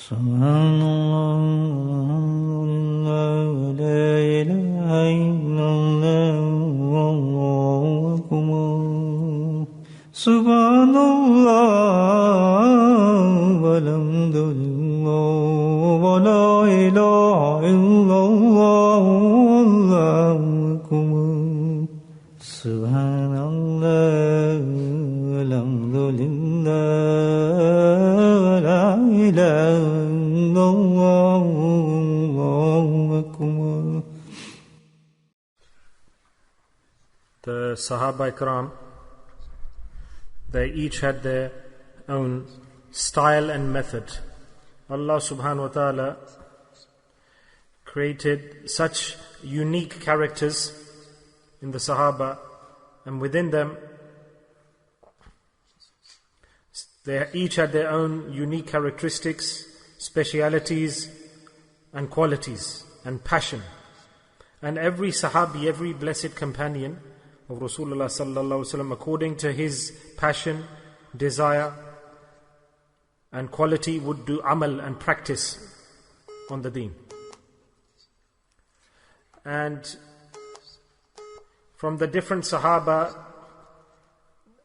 sallallahu, la ilaha illallah, wallahu akbar. Subhanallah, walhamdulillah, wa la ilaha illallah, wallahu akbar. Subhanallah, walhamdulillah, wa la ilaha illallah, wallahu akbar. The Sahaba Ikram, they each had their own style and method. Allah subhanahu wa ta'ala created such unique characters in the Sahaba, and within them they each had their own unique characteristics, specialities and qualities and passion. And every Sahabi, every blessed companion of Rasulullah sallallahu alaihi wasallam, according to his passion, desire and quality, would do amal and practice on the deen. And from the different Sahaba,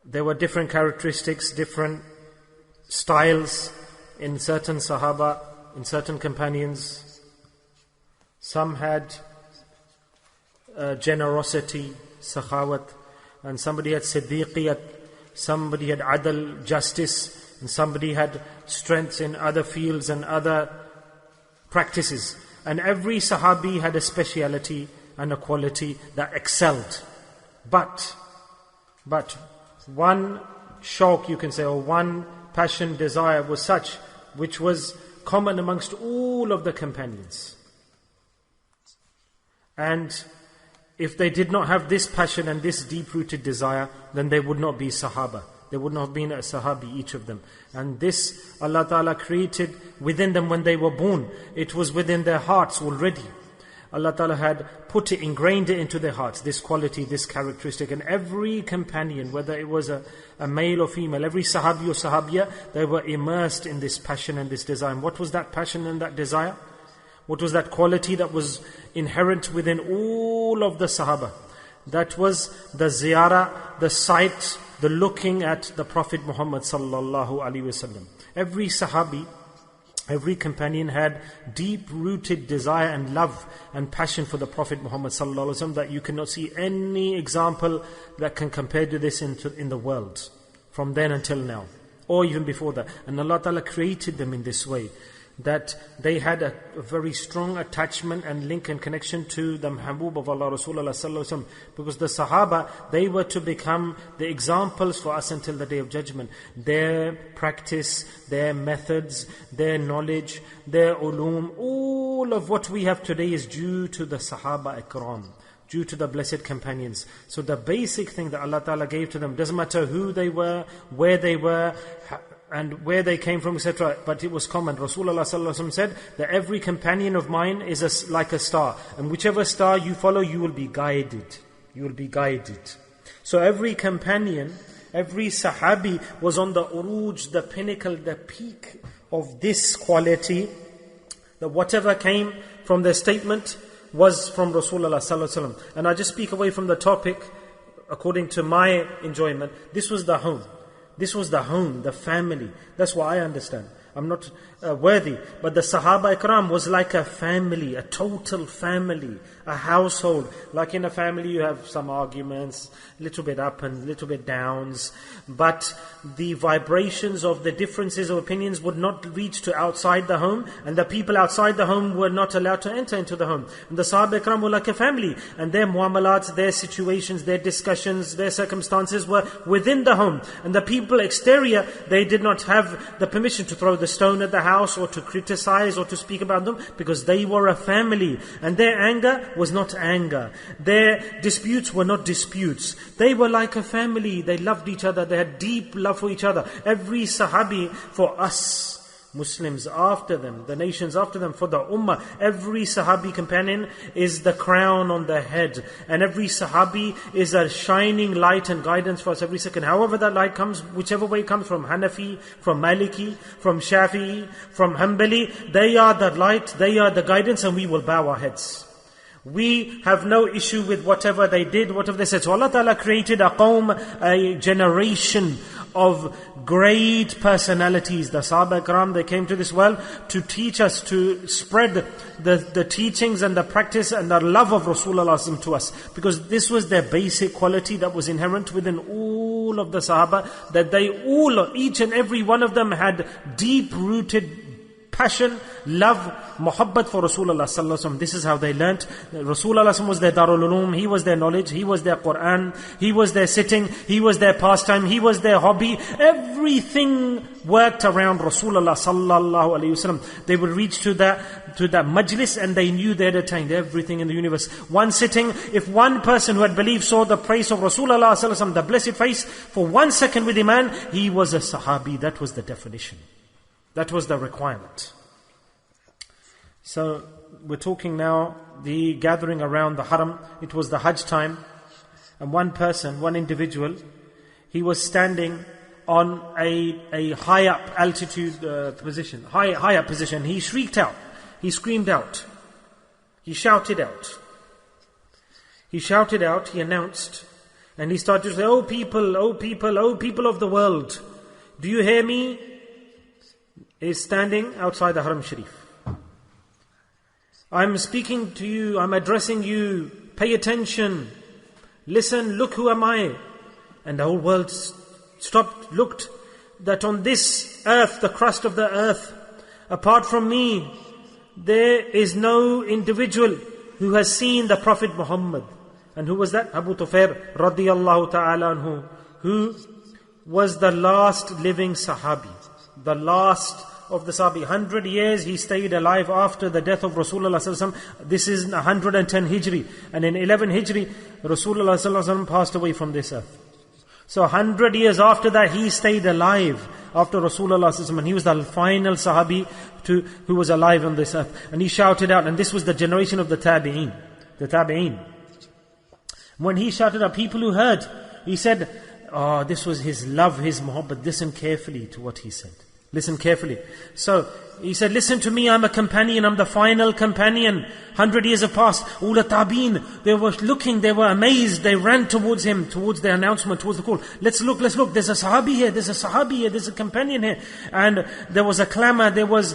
there were different characteristics, different styles in certain Sahaba, in certain companions. Some had generosity, sakhawat, and somebody had siddiqiyat, somebody had adl, justice, and somebody had strengths in other fields and other practices. And every Sahabi had a speciality and a quality that excelled. But one shauq, you can say, or one passion, desire was such which was common amongst all of the companions. And if they did not have this passion and this deep-rooted desire, then they would not be Sahaba. They would not have been a Sahabi, each of them. And this Allah Ta'ala created within them when they were born. It was within their hearts already. Allah Ta'ala had put it, ingrained it into their hearts, this quality, this characteristic. And every companion, whether it was a male or female, every Sahabi or Sahabiya, they were immersed in this passion and this desire. And what was that passion and that desire? What was that quality that was inherent within all of the Sahaba? That was the ziyarah, the sight, the looking at the Prophet Muhammad sallallahu alaihi wasallam. Every Sahabi, every companion had deep-rooted desire and love and passion for the Prophet Muhammad sallallahu alaihi wasallam that you cannot see any example that can compare to this in the world, from then until now, or even before that. And Allah Ta'ala created them in this way, that they had a very strong attachment and link and connection to the Mahbub of Allah, Rasulullah sallallahu alaihi wasallam, because the Sahaba, they were to become the examples for us until the Day of Judgment. Their practice, their methods, their knowledge, their ulum, all of what we have today is due to the Sahaba Ikram, due to the blessed companions. So the basic thing that Allah Ta'ala gave to them, doesn't matter who they were, where they were, and where they came from, etc. But it was common. Rasulullah sallallahu alaihi wasallam said that every companion of mine is like a star, and whichever star you follow, you will be guided. You will be guided. So every companion, every Sahabi was on the uruj, the pinnacle, the peak of this quality, that whatever came from their statement was from Rasulullah sallallahu alaihi wasallam. And I just speak away from the topic according to my enjoyment. This was the home. This was the home, the family. That's what I understand. I'm not worthy. But the Sahaba Ikram was like a family, a total family, a household. Like in a family you have some arguments, a little bit up and a little bit downs. But the vibrations of the differences of opinions would not reach to outside the home. And the people outside the home were not allowed to enter into the home. And the Sahaba Ikram were like a family. And their muamalats, their situations, their discussions, their circumstances were within the home. And the people exterior, they did not have the permission to throw the stone at the house or to criticize or to speak about them, because they were a family. And their anger was not anger. Their disputes were not disputes. They were like a family. They loved each other. They had deep love for each other. Every Sahabi, for us, Muslims after them, the nations after them, for the ummah. Every Sahabi companion is the crown on the head. And every Sahabi is a shining light and guidance for us every second. However that light comes, whichever way it comes, from Hanafi, from Maliki, from Shafi'i, from Hanbali, they are the light, they are the guidance, and we will bow our heads. We have no issue with whatever they did, whatever they said. So Allah Ta'ala created a qawm, a generation of great personalities. The Sahaba Ikram, they came to this world to teach us, to spread the teachings and the practice and the love of Rasulullah to us. Because this was their basic quality that was inherent within all of the Sahaba, that they all, each and every one of them had deep-rooted passion, love, muhabbat for Rasulullah sallallahu alaihi wasallam. This is how they learnt. Rasulullah was their Darul Ulum, he was their knowledge, he was their Quran, he was their sitting, he was their pastime, he was their hobby. Everything worked around Rasulullah sallallahu alaihi wasallam. They would reach to that majlis and they knew they had attained everything in the universe. One sitting, if one person who had believed saw the praise of Rasulullah sallallahu alaihi wasallam, the blessed face, for 1 second with Iman, he was a Sahabi. That was the definition. That was the requirement. So we're talking now the gathering around the Haram. It was the Hajj time, and one person, one individual, he was standing on a high up altitude position, high up position. He shrieked out, he screamed out, he shouted out. He announced, and he started to say, "Oh people, oh people, oh people of the world, do you hear me?" Is standing outside the Haram Sharif. I'm speaking to you, I'm addressing you, pay attention, listen, look who am I. And the whole world stopped, looked, that on this earth, the crust of the earth, apart from me, there is no individual who has seen the Prophet Muhammad. And who was that? Abu Tufair radiyallahu ta'ala anhu, who was the last living Sahabi, the last of the Sahabi. 100 years he stayed alive after the death of Rasulullah sallallahu alaihi wasallam. This is 110 Hijri, and in 11 Hijri Rasulullah sallallahu alaihi wasallam passed away from this earth. So 100 years after that he stayed alive after Rasulullah sallallahu alaihi wasallam, and he was the final Sahabi who was alive on this earth. And he shouted out, and this was the generation of the Tabi'een. When he shouted out, people who heard, he said, "Oh, this was his love, his muhabbat." Listen carefully to what he said. Listen carefully. So, he said, "Listen to me, I'm a companion, I'm the final companion." 100 years have passed. All the Tabi'een, they were looking, they were amazed, they ran towards him, towards the announcement, towards the call. Let's look, there's a Sahabi here, there's a Sahabi here, there's a companion here. And there was a clamor, there was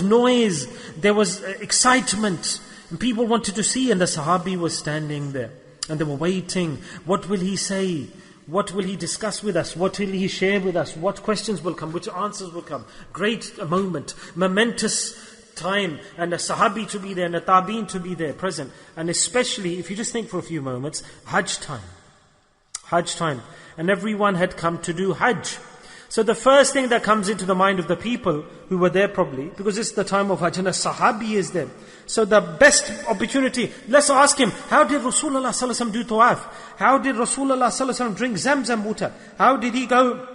noise, there was excitement. And people wanted to see, and the Sahabi was standing there. And they were waiting. What will he say? What will he discuss with us? What will he share with us? What questions will come? Which answers will come? Great moment, momentous time, and a Sahabi to be there, and a Tabi'in to be there, present. And especially, if you just think for a few moments, Hajj time. And everyone had come to do Hajj. So the first thing that comes into the mind of the people who were there probably, because it's the time of Hajj and a Sahabi is there. So the best opportunity, let's ask him, how did Rasulullah sallallahu alaihi wasallam do tawaf? How did Rasulullah sallallahu alaihi wasallam drink Zamzam water? How did he go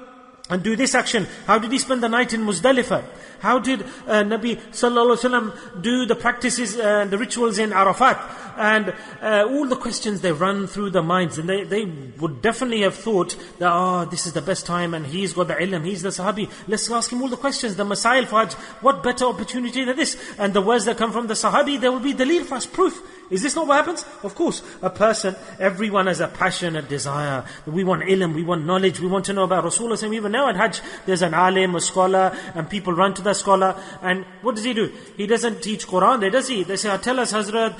and do this action? How did he spend the night in Muzdalifah? How did Nabi sallallahu alaihi wasallam do the practices and the rituals in Arafat? And all the questions, they run through the minds, and they would definitely have thought that, this is the best time, and he's got the ilm, he's the Sahabi. Let's ask him all the questions, the Masail for Hajj. What better opportunity than this? And the words that come from the Sahabi, there will be dalil for us, proof. Is this not what happens? Of course, a person, everyone has a passion, a desire. We want ilm, we want knowledge, we want to know about Rasulullah. And even now at Hajj, there's an alim, a scholar, and people run to the scholar. And what does he do? He doesn't teach Quran there, does he? They say, tell us, Hadhrat,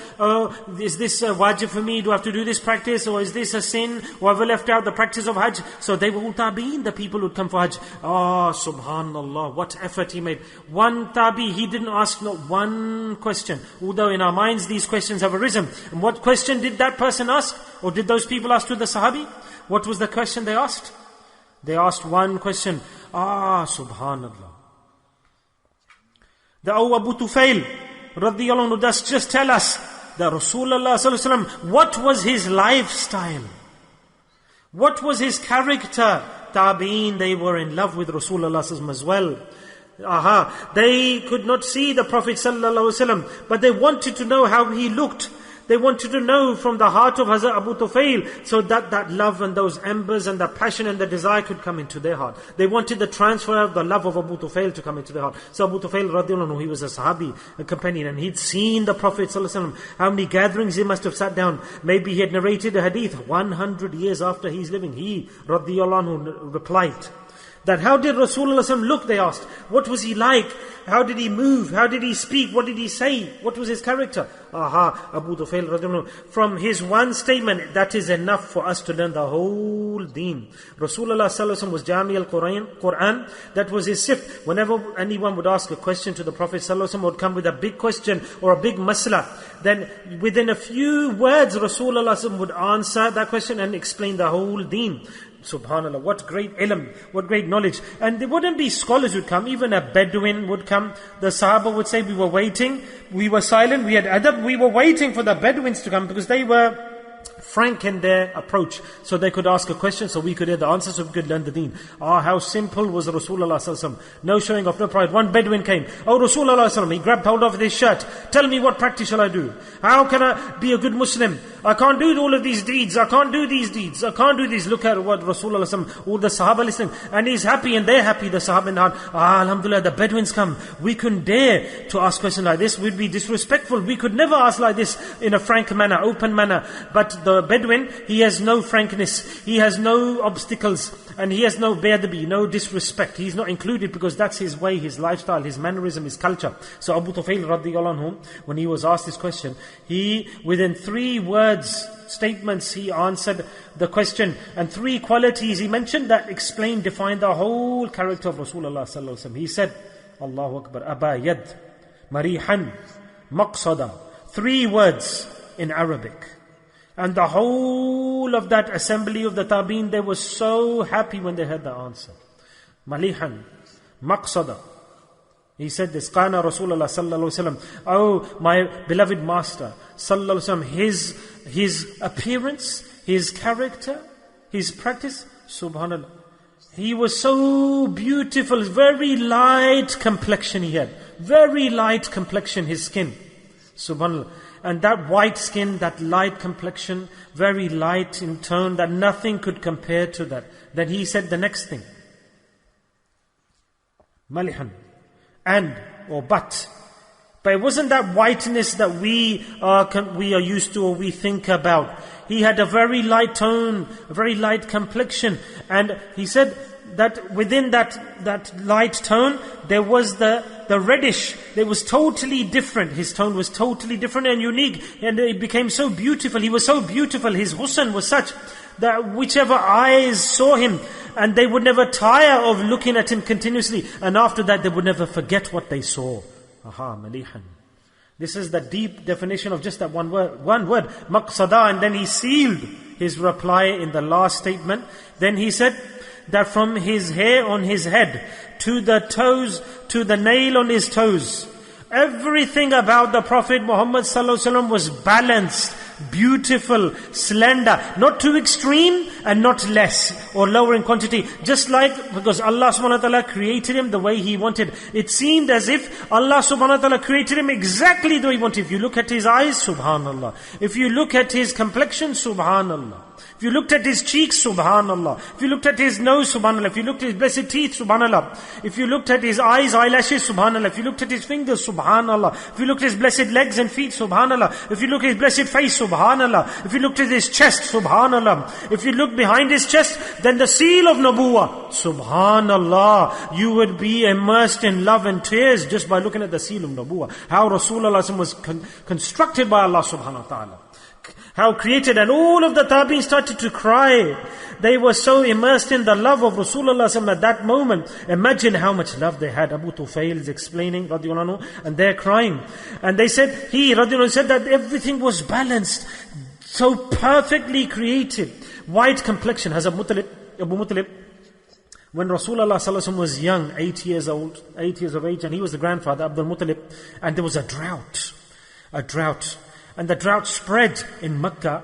is this wajib for me? Do I have to do this practice? Or is this a sin? Or have I left out the practice of Hajj? So they were all tabi'een, the people would come for Hajj. Subhanallah, what effort he made. One tabi, he didn't ask not one question. Although in our minds these questions have arisen. And what question did that person ask? Or did those people ask to the Sahabi? What was the question they asked? They asked one question. Subhanallah. The Abu Tufail radiyallahu anhu does just tell us that Rasulullah sallallahu alaihi wasallam, what was his lifestyle? What was his character? Tabi'een, they were in love with Rasulullah sallallahu alaihi wasallam as well. They could not see the Prophet ﷺ, but they wanted to know how he looked. They wanted to know from the heart of Hazrat Abu Tufail, so that love and those embers and the passion and the desire could come into their heart. They wanted the transfer of the love of Abu Tufail to come into their heart. So Abu Tufail radiallahu anhu, he was a Sahabi, a companion, and he'd seen the Prophet ﷺ. How many gatherings he must have sat down. Maybe he had narrated a hadith 100 years after he's living. He radiallahu anhu replied that how did Rasulullah ﷺ look, they asked. What was he like? How did he move? How did he speak? What did he say? What was his character? Abu Tufail radiallahu anhu, from his one statement, that is enough for us to learn the whole deen. Rasulullah ﷺ was Jami al-Quran. That was his sift. Whenever anyone would ask a question to the Prophet ﷺ, would come with a big question or a big masla, then within a few words Rasulullah ﷺ would answer that question and explain the whole deen. Subhanallah, what great ilm, what great knowledge. And there wouldn't be scholars would come, even a Bedouin would come. The Sahaba would say, we were waiting, we were silent, we had adab, we were waiting for the Bedouins to come because they were frank in their approach. So they could ask a question, so we could hear the answer, so we could learn the deen. How simple was Rasulullah ﷺ. No showing off, no pride. One Bedouin came. Rasulullah ﷺ, he grabbed hold of his shirt. Tell me, what practice shall I do? How can I be a good Muslim? I can't do all of these deeds. I can't do these deeds. I can't do these. Look at what Rasulullah ﷺ, all the Sahaba listening. And he's happy and they're happy, the Sahaba in the heart. Alhamdulillah, the Bedouins come. We couldn't dare to ask questions like this. We'd be disrespectful. We could never ask like this in a frank manner, open manner. But the Bedouin, he has no frankness, he has no obstacles, and he has no be'adabi, no disrespect. He's not included because that's his way, his lifestyle, his mannerism, his culture. So Abu Tufail radiallahu anhu, when he was asked this question, he, within 3 words, statements, he answered the question, and 3 qualities he mentioned that explained, defined the whole character of Rasulullah sallallahu alaihi wasallam. He said, Allahu Akbar, Aba Yad, Marihan, Maqsada. 3 words in Arabic. And the whole of that assembly of the Tabi'in, they were so happy when they heard the answer. Malihan, Maqsada. He said this, Qana Rasulullah sallallahu alaihi wasallam. Oh, my beloved Master sallallahu alaihi wasallam, his appearance, his character, his practice, subhanallah. He was so beautiful, very light complexion he had. Very light complexion, his skin. Subhanallah. And that white skin, that light complexion, very light in tone, that nothing could compare to that. Then he said the next thing. Malihan. And, or but. But it wasn't that whiteness that we are used to or we think about. He had a very light tone, a very light complexion. And he said that within that light tone, there was the reddish. It was totally different. His tone was totally different and unique. And it became so beautiful. He was so beautiful. His husn was such that whichever eyes saw him, and they would never tire of looking at him continuously. And after that, they would never forget what they saw. Malihan. This is the deep definition of just that one word, maqsada. And then he sealed his reply in the last statement. Then he said that from his hair on his head to the toes, to the nail on his toes, everything about the Prophet Muhammad sallallahu alaihi wasallam was balanced, beautiful, slender, not too extreme and not less or lower in quantity. Just like, because Allah subhanahu wa ta'ala created him the way He wanted. It seemed as if Allah subhanahu wa ta'ala created him exactly the way He wanted. If you look at his eyes, subhanallah. If you look at his complexion, subhanallah. If you looked at his cheeks, subhanallah. If you looked at his nose, subhanallah. If you looked at his blessed teeth, subhanallah. If you looked at his eyes, eyelashes, subhanallah. If you looked at his fingers, subhanallah. If you looked at his blessed legs and feet, subhanallah. If you looked at his blessed face, subhanallah. If you looked at his chest, subhanallah. If you looked behind his chest, then the seal of Nabuwah, subhanallah. You would be immersed in love and tears just by looking at the seal of Nabuwah. How Rasulullah was constructed by Allah subhanahu wa ta'ala. How created, and all of the Tabi'in started to cry. They were so immersed in the love of Rasulullah at that moment. Imagine how much love they had. Abu Tufail is explaining, radiallahu anhu, and they're crying. And they said, he, radiallahu anhu, said that everything was balanced, so perfectly created. White complexion. Hazrat Abu Muttalib, when Rasulullah sallallahu alaihi wasallam was young, 8 years old, 8 years of age, and he was the grandfather, Abdul Muttalib, and there was a drought. And the drought spread in Mecca,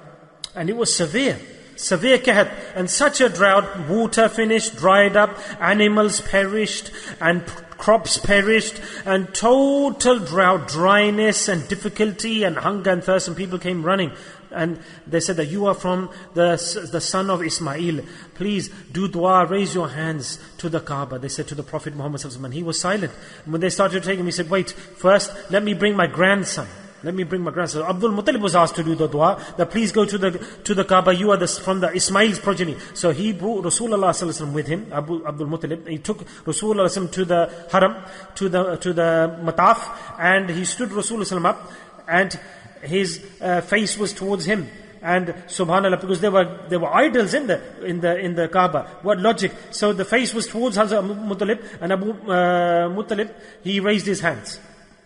and it was severe kahat. And such a drought, water finished, dried up, animals perished, and crops perished, and total drought, dryness and difficulty and hunger and thirst, and people came running. And they said that you are from the son of Ismail. Please do dua, raise your hands to the Kaaba. They said to the Prophet Muhammad sallallahu alaihi wasallam, and he was silent. And when they started to take him, he said, wait, first let me bring my grandson. Let me bring my grandson. Abdul Muttalib was asked to do the dua, that please go to the Kaaba, you are from the Ismail's progeny. So he brought Rasulullah sallallahu alaihi wasallam with him, Abdul Muttalib. He took Rasulullah sallallahu alaihi wasallam to the Haram, to the Mataf, and he stood Rasulullah sallallahu alaihi wasallam up, and his face was towards him. And subhanallah, because there were idols in the Kaaba. What logic? So the face was towards Hazrat Muttalib, and Abu Muttalib, he raised his hands,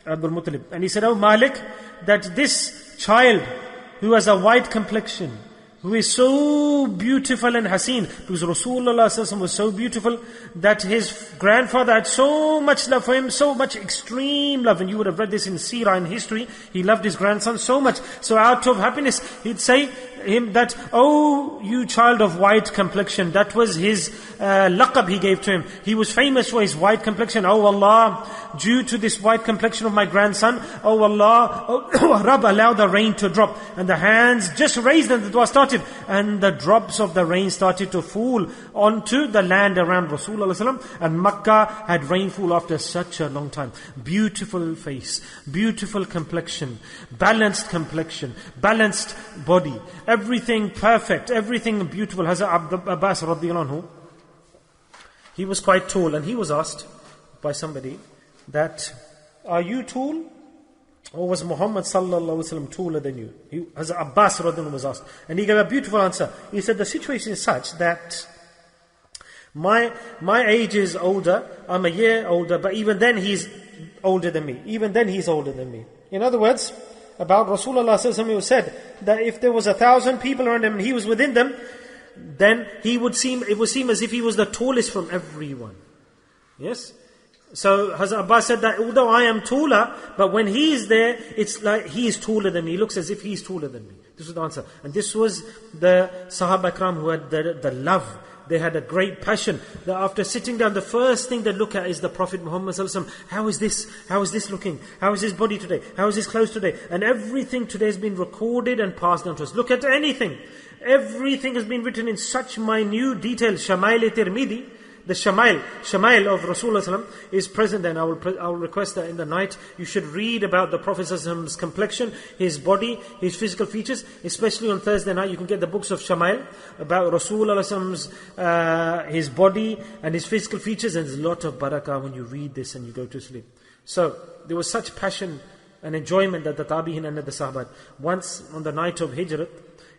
Abdul Muttalib, and he said, "Oh Malik, that this child who has a white complexion, who is so beautiful and haseen," because Rasulullah sallallahu alaihi wasallam was so beautiful that his grandfather had so much love for him, so much extreme love, and you would have read this in Seerah, in history. He loved his grandson so much, so out of happiness he'd say him that, "Oh, you child of white complexion." That was his laqab he gave to him. He was famous for his white complexion. "Oh Allah, due to this white complexion of my grandson, oh Allah, oh Rabb, allow the rain to drop." And the hands just raised and the dua started, and the drops of the rain started to fall onto the land around Rasulullah sallallahu alaihi wasallam, and Makkah had rainfall after such a long time. Beautiful face, beautiful complexion, balanced body, everything perfect, everything beautiful. Hazrat Abbas radiyallahu anhu, he was quite tall, and he was asked by somebody that, "Are you tall? Or was Muhammad sallallahu alaihi wasallam taller than you?" Hazrat Abbas radiyallahu anhu was asked, and he gave a beautiful answer. He said, "The situation is such that my age is older, I'm a year older, but even then he's older than me. Even then he's older than me." In other words, about Rasulullah sallallahu alaihi wasallam, it was said that if there was 1,000 people around him and he was within them, then it would seem as if he was the tallest from everyone. Yes? So Hazrat Abbas said that although I am taller, but when he is there, it's like he is taller than me. He looks as if he is taller than me. This was the answer. And this was the Sahaba Ikram who had the love. They had a great passion. That after sitting down, the first thing they look at is the Prophet Muhammad sallallahu alaihi wasallam. How is this? How is this looking? How is his body today? How is his clothes today? And everything today has been recorded and passed down to us. Look at anything. Everything has been written in such minute detail. Shamail-e-Tirmidhi, the Shamail of Rasulullah sallallahu alaihi wasallam is present, and I will request that in the night you should read about the Prophet sallallahu alaihi wasallam's complexion, his body, his physical features. Especially on Thursday night, you can get the books of Shamail about Rasulullah sallallahu alaihi wasallam's his body and his physical features, and there's a lot of barakah when you read this and you go to sleep. So there was such passion and enjoyment that the Tabi'in and the Sahabat. Once on the night of Hijrat,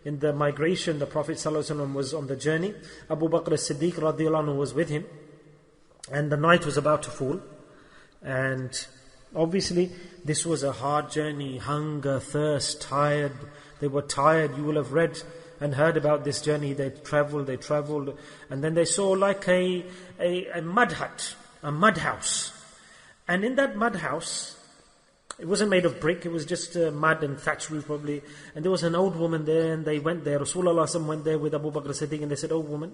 in the migration, the Prophet ﷺ was on the journey. Abu Bakr as-Siddiq radiyallahu anhu was with him, and the night was about to fall. And obviously this was a hard journey, hunger, thirst, tired. They were tired. You will have read and heard about this journey. They traveled, and then they saw like a mud hut, a mud house. And in that mud house, it wasn't made of brick, it was just mud and thatch roof probably. And there was an old woman there, and they went there. Rasulullah went there with Abu Bakr as-Siddiq, and they said, "Oh woman,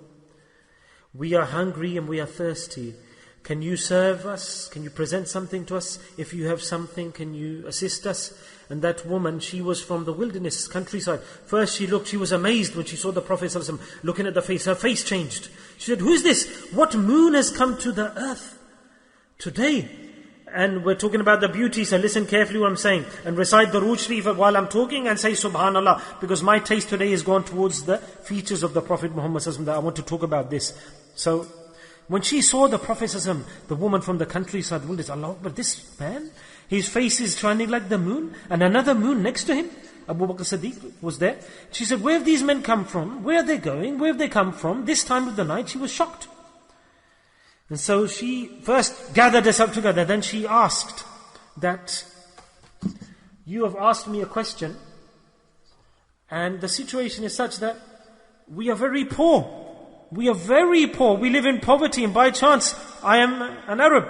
we are hungry and we are thirsty. Can you serve us? Can you present something to us? If you have something, can you assist us?" And that woman, she was from the wilderness, countryside. First she was amazed when she saw the Prophet ﷺ looking at the face. Her face changed. She said, "Who is this? What moon has come to the earth today?" And we're talking about the beauty, so listen carefully what I'm saying. And recite the Durood Sharif while I'm talking, and say Subhanallah. Because my taste today is gone towards the features of the Prophet Muhammad sallallahu alaihi wasallam, that I want to talk about this. So, when she saw the Prophet sallallahu alaihi wasallam, the woman from the countryside, Allah, but this man, his face is shining like the moon, and another moon next to him. Abu Bakr Siddiq was there. She said, "Where have these men come from? Where are they going? Where have they come from?" This time of the night, she was shocked. And so she first gathered us up together. Then she asked that, "You have asked me a question, and the situation is such that we are very poor. We are very poor. We live in poverty, and by chance I am an Arab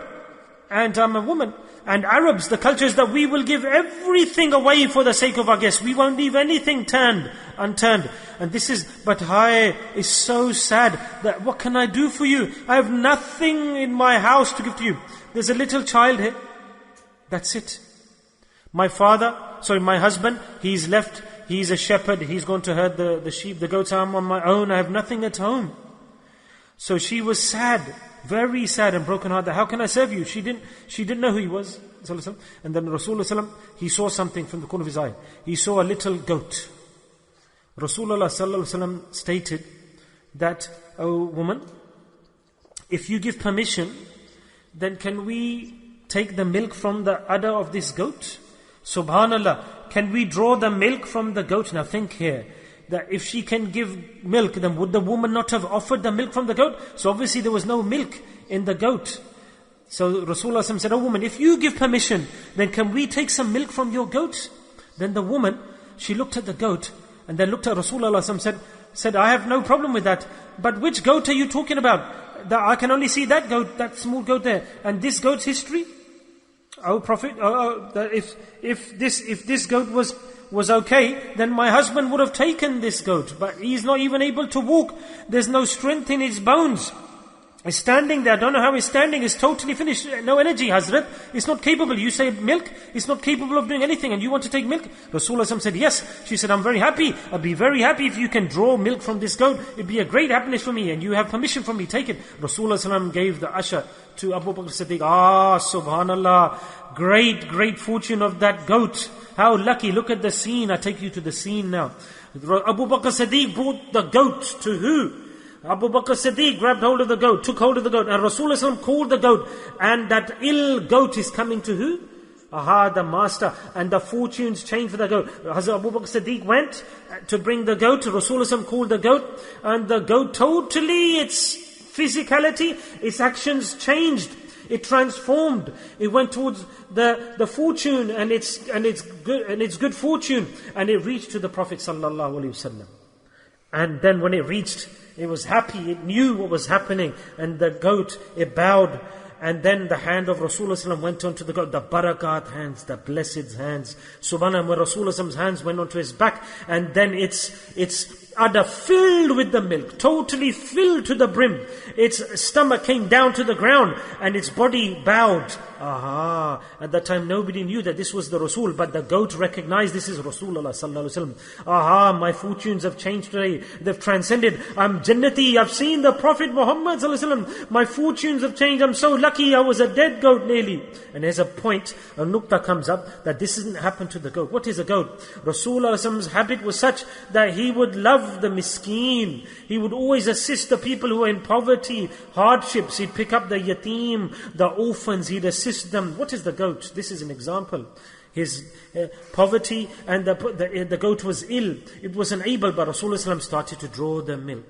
and I'm a woman, And Arabs, the culture is that we will give everything away for the sake of our guests. We won't leave anything unturned. And this is, but I is so sad that what can I do for you? I have nothing in my house to give to you. There's a little child here. That's it. My husband, he's left, he's a shepherd, he's gone to herd the sheep, the goats. I'm on my own, I have nothing at home. So she was sad, very sad and broken hearted. How can I serve you? She didn't know who he was. And then Rasulullah, he saw something from the corner of his eye. He saw a little goat. Rasulullah stated that, "Oh woman, if you give permission, then can we take the milk from the udder of this goat?" Subhanallah, can we draw the milk from the goat? Now think here, that if she can give milk, then would the woman not have offered the milk from the goat? So obviously there was no milk in the goat. So Rasulullah said, "Oh woman, if you give permission, then can we take some milk from your goat?" Then the woman, she looked at the goat, and then looked at Rasulullah said, "I have no problem with that. But which goat are you talking about? I can only see that goat, that small goat there. And this goat's history? Oh Prophet, if this goat was okay, then my husband would have taken this goat. But he's not even able to walk. There's no strength in his bones. He's standing there. I don't know how he's standing. He's totally finished. No energy, Hadhrat. It's not capable. You say milk, it's not capable of doing anything. And you want to take milk?" Rasulullah said, "Yes." She said, "I'm very happy. I'd be very happy if you can draw milk from this goat. It'd be a great happiness for me. And you have permission from me. Take it." Rasulullah gave the usher to Abu Bakr Siddiq. Subhanallah. Great fortune of that goat. How lucky. Look at the scene. I take you to the scene now. Abu Bakr Siddiq brought the goat to who? Abu Bakr Siddiq grabbed hold of the goat, took hold of the goat, and Rasulullah called the goat, and that ill goat is coming to who? The master. And the fortunes changed for the goat. Hazrat Abu Bakr Siddiq went to bring the goat. Rasulullah called the goat, and the goat totally, its physicality, its actions changed. It transformed. It went towards the fortune and its good fortune, and it reached to the Prophet sallallahu alaihi wasallam. And then when it reached, it was happy. It knew what was happening, and the goat, it bowed. And then the hand of Rasulullah went onto the goat, the barakat hands, the blessed hands. Subhanallah, when Rasulullah's hands went onto his back, and then its udder filled with the milk, totally filled to the brim. Its stomach came down to the ground, and its body bowed. At that time nobody knew that this was the Rasul, but the goat recognized this is Rasulullah sallallahu alaihi wasallam. My fortunes have changed today. They've transcended. I'm Jannati. I've seen the Prophet Muhammad sallallahu alaihi wasallam. My fortunes have changed. I'm so lucky. I was a dead goat nearly. And there's a point, a nukta comes up, that this didn't happen to the goat. What is a goat? Rasulullah's habit was such that he would love the miskeen. He would always assist the people who are in poverty, hardships. He'd pick up the yatim, the orphans. He'd assist them. What is the goat? This is an example. His poverty, and the goat was ill. It was unable, but Rasulullah started to draw the milk.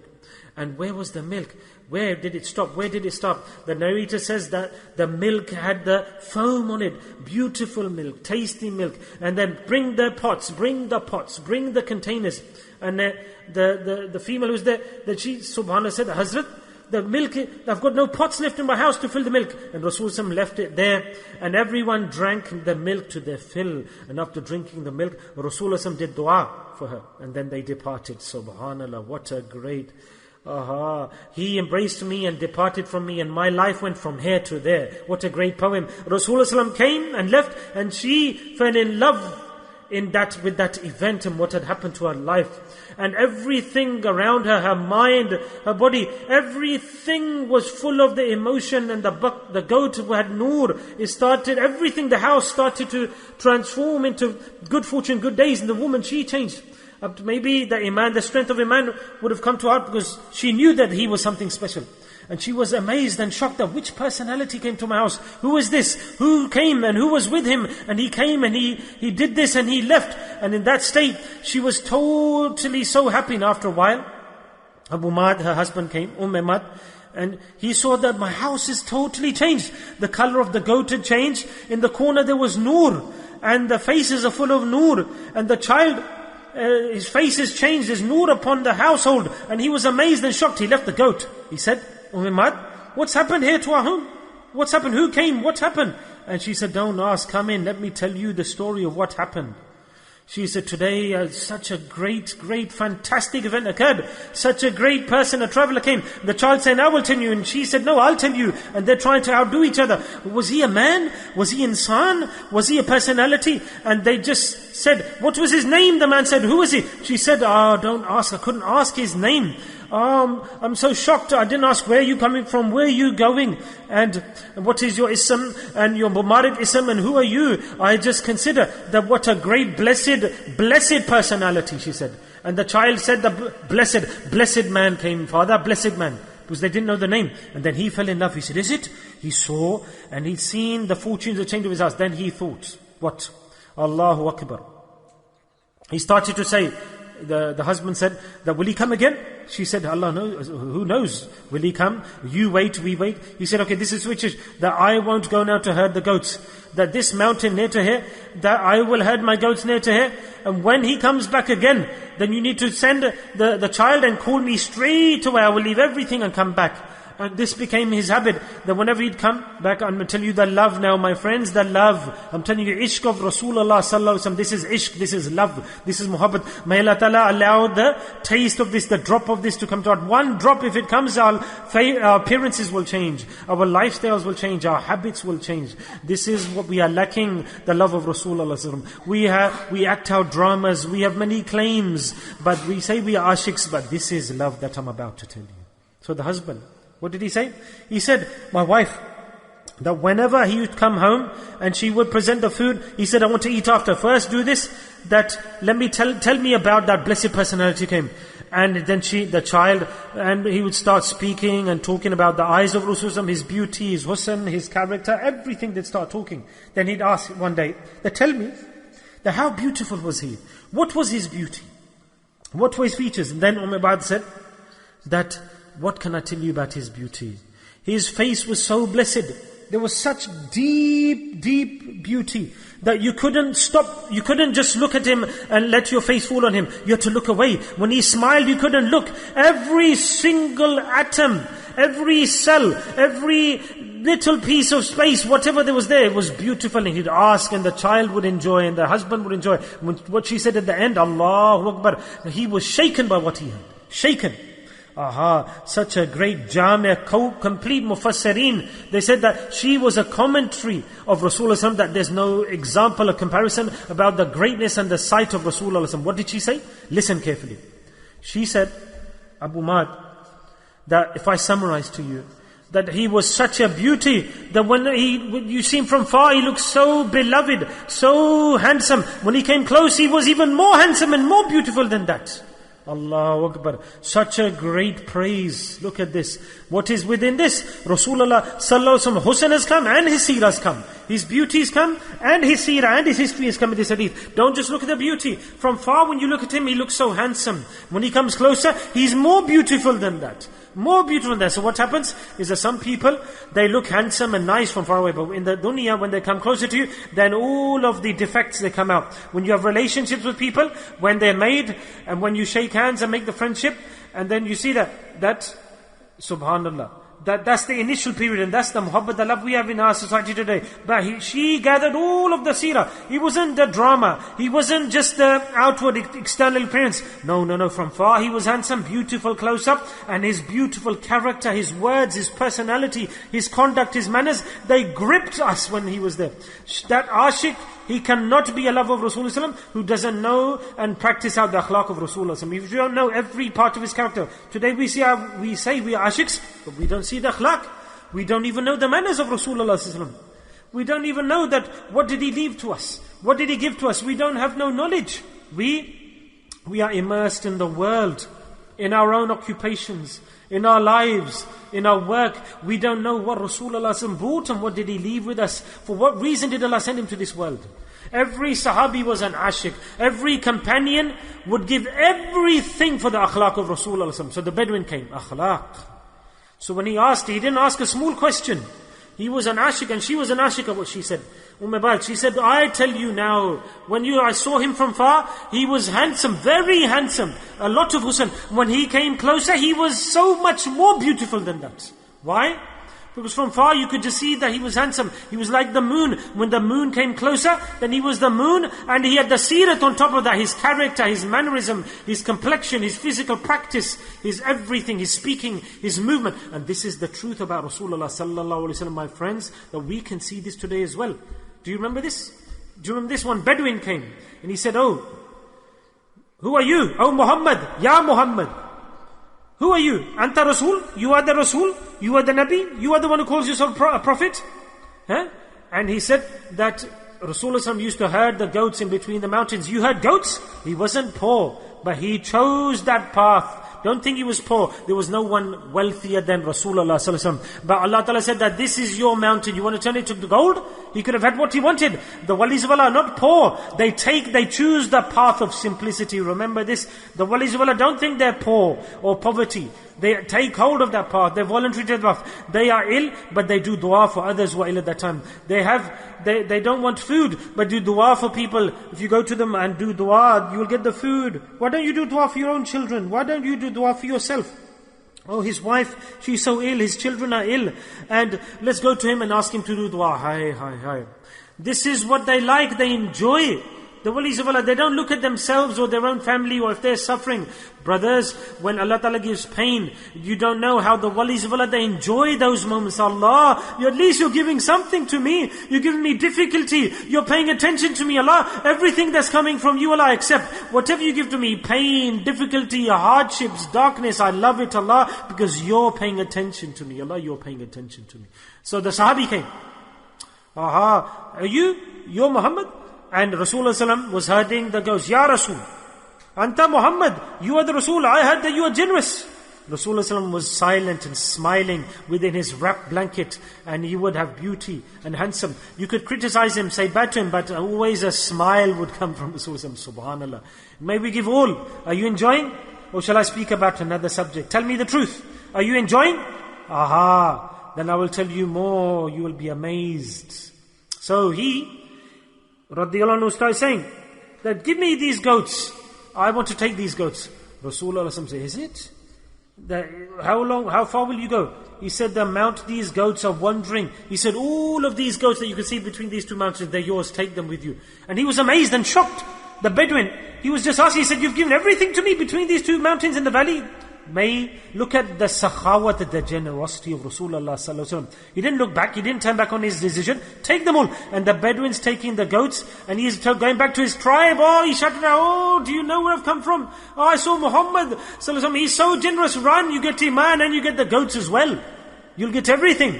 And where was the milk? Where did it stop? Where did it stop? The narrator says that the milk had the foam on it. Beautiful milk, tasty milk. And then bring the pots, bring the containers. And the female who's there, she subhanallah said, "Hazrat, the milk, I've got no pots left in my house to fill the milk." And Rasulullah left it there, and everyone drank the milk to their fill. And after drinking the milk, Rasulullah did dua for her, and then they departed. Subhanallah, what a great... He embraced me and departed from me, and my life went from here to there. What a great poem. Rasulullah came and left, and she fell in love with that event and what had happened to her life. And everything around her, her mind, her body, everything was full of the emotion. And the goat had nur. Everything, the house started to transform into good fortune, good days. And the woman, she changed. Maybe the strength of Iman would have come to her, because she knew that he was something special. And she was amazed and shocked that which personality came to my house? Who is this? Who came and who was with him? And he came and he did this and he left. And in that state, she was totally so happy. And after a while, Abu Mad, her husband, came, Mad, and he saw that my house is totally changed. The color of the goat had changed. In the corner there was nur. And the faces are full of nur. And the child... his face has changed, there's nur upon the household. And he was amazed and shocked. He left the goat. He said, Mad, what's happened here to our home? What's happened? Who came? What happened? And she said, don't ask, come in, let me tell you the story of what happened. She said, today such a great, fantastic event occurred. Such a great person, a traveler came. The child said, I will tell you. And she said, no, I'll tell you. And they're trying to outdo each other. Was he a man? Was he insan? Was he a personality? And they just said, what was his name? The man said, who was he? She said, don't ask. I couldn't ask his name. I'm so shocked. I didn't ask, where are you coming from? Where are you going? And what is your ism? And your Mubarak ism? And who are you? I just consider that what a great blessed personality, she said. And the child said, the blessed man came, Father, blessed man. Because they didn't know the name. And then he fell in love. He said, is it? He saw and he'd seen the fortunes, the change of his house. Then he thought, what? Allahu Akbar. He started to say, the husband said, that will he come again? She said, Allah knows, who knows? Will he come? You wait, we wait. He said, okay, this is switches. That I won't go now to herd the goats. That this mountain near to here, that I will herd my goats near to here. And when he comes back again, then you need to send the child and call me straight away. I will leave everything and come back. And this became his habit, that whenever he'd come back, I'm going to tell you the love now, my friends, the love. I'm telling you, ishq of Rasulullah sallallahu alaihi wasallam. This is ishq, this is love, this is muhabbat. May Allah Ta'ala allow the taste of this, the drop of this to come to us. One drop, if it comes, our appearances will change. Our lifestyles will change, our habits will change. This is what we are lacking, the love of Rasulullah sallallahu alaihi wasallam. We act out dramas, we have many claims, but we say we are ashiqs, but this is love that I'm about to tell you. So the husband, what did he say? He said, my wife, that whenever he would come home and she would present the food, he said, I want to eat after. First do this, that let me tell me about that blessed personality came. And then the child, and he would start speaking and talking about the eyes of Rasulullah, his beauty, his Hussain, his character, everything they'd start talking. Then he'd ask one day, tell me, that how beautiful was he? What was his beauty? What were his features? And then Bad said, that what can I tell you about his beauty? His face was so blessed. There was such deep beauty that you couldn't stop. You couldn't just look at him and let your face fall on him. You had to look away. When he smiled, you couldn't look. Every single atom, every cell, every little piece of space, whatever there was there, it was beautiful. And he'd ask, and the child would enjoy, and the husband would enjoy. What she said at the end, Allahu Akbar, he was shaken by what he heard. Shaken. Such a great Jamia, complete Mufassirin. They said that she was a commentary of Rasulullah, that there's no example or comparison about the greatness and the sight of Rasulullah. What did she say? Listen carefully. She said, Abu Mad, that if I summarize to you, that he was such a beauty, that when you see him from far, he looked so beloved, so handsome. When he came close, he was even more handsome and more beautiful than that. Allahu Akbar. Such a great praise. Look at this. What is within this? Rasulullah sallallahu alaihi wasallam, Hussain has come and his seerah has come. His beauty has come and his seerah and his history has come in this hadith. Don't just look at the beauty. From far when you look at him, he looks so handsome. When he comes closer, he's more beautiful than that. More beautiful than that. So what happens is that some people, they look handsome and nice from far away, but in the dunya, when they come closer to you, then all of the defects, they come out. When you have relationships with people, when they're made, and when you shake hands and make the friendship, and then you see that subhanallah, that's the initial period, and that's the muhabbat, the love we have in our society today. But she gathered all of the seerah. He wasn't the drama. He wasn't just the outward external appearance. No. From far he was handsome, beautiful close up, and his beautiful character, his words, his personality, his conduct, his manners, they gripped us when he was there. That ashiq, he cannot be a lover of Rasulullah who doesn't know and practice out the akhlaq of Rasulullah. If you don't know every part of his character. Today we say we are ashiqs, but we don't see the akhlaq. We don't even know the manners of Rasulullah. We don't even know that, what did he leave to us? What did he give to us? We don't have no knowledge. We are immersed in the world, in our own occupations, in our lives, in our work. We don't know what Rasulullah brought and what did he leave with us. For what reason did Allah send him to this world? Every sahabi was an ashiq. Every companion would give everything for the akhlaq of Rasulullah. So the Bedouin came, akhlaq. So when he asked, he didn't ask a small question. He was an ashiq and she was an ashiq, what she said. She said, I tell you now, when I saw him from far, he was handsome, very handsome. A lot of Hussain. When he came closer, he was so much more beautiful than that. Why? Because from far you could just see that he was handsome. He was like the moon. When the moon came closer, then he was the moon, and he had the seerat on top of that, his character, his mannerism, his complexion, his physical practice, his everything, his speaking, his movement. And this is the truth about Rasulullah sallallahu alaihi wasallam, my friends, that we can see this today as well. Do you remember this? Do you remember this? One Bedouin came, and he said, "Oh, who are you? Oh Muhammad, Ya Muhammad. Who are you? Anta Rasul? You are the Rasul? You are the Nabi? You are the one who calls yourself a prophet?" Huh? And he said that Rasulullah used to herd the goats in between the mountains. You herd goats? He wasn't poor, but he chose that path. Don't think he was poor. There was no one wealthier than Rasulullah sallallahu alaihi wasallam. But Allah Ta'ala said that this is your mountain. You want to turn it to gold? He could have had what he wanted. The walis of Allah are not poor. They choose the path of simplicity. Remember this. The walis of Allah don't think they're poor or poverty. They take hold of that path. They're voluntary to the path. They are ill, but they do dua for others who are ill at that time. They don't want food, but do dua for people. If you go to them and do dua, you will get the food. Why don't you do dua for your own children? Why don't you do dua for yourself? Oh, his wife, she's so ill, his children are ill. And let's go to him and ask him to do dua. Hi. This is what they like, they enjoy. The walis of Allah, they don't look at themselves or their own family or if they're suffering. Brothers, when Allah Ta'ala gives pain, you don't know how the walis of Allah, they enjoy those moments. Allah, at least you're giving something to me. You're giving me difficulty. You're paying attention to me, Allah. Everything that's coming from you, Allah, I accept. Whatever you give to me, pain, difficulty, hardships, darkness, I love it, Allah, because you're paying attention to me. Allah, you're paying attention to me. So the Sahabi came. Are you? You're Muhammad? And Rasulullah was herding the goats. Ya Rasul, Anta Muhammad, you are the Rasul. I heard that you are generous. Rasulullah was silent and smiling within his wrapped blanket, and he would have beauty and handsome. You could criticize him, say bad to him, but always a smile would come from Rasulullah. Subhanallah. May we give all. Are you enjoying? Or shall I speak about another subject? Tell me the truth. Are you enjoying? Then I will tell you more. You will be amazed. So he, radiyallahu anhu, started saying that give me these goats. I want to take these goats. Rasulullah said, is it? How far will you go? He said, the mount these goats are wandering. He said, all of these goats that you can see between these two mountains, they're yours, take them with you. And he was amazed and shocked. The Bedouin, he was just asking, he said, you've given everything to me between these two mountains in the valley. May look at the sakhawat, the generosity of Rasulullah sallallahu alaihi wasallam. He didn't look back, he didn't turn back on his decision. Take them all. And the Bedouin's taking the goats, and he's going back to his tribe. He shouted out, do you know where I've come from? I saw Muhammad sallallahu alaihi wasallam. He's so generous. Run, you get Iman and you get the goats as well. You'll get everything.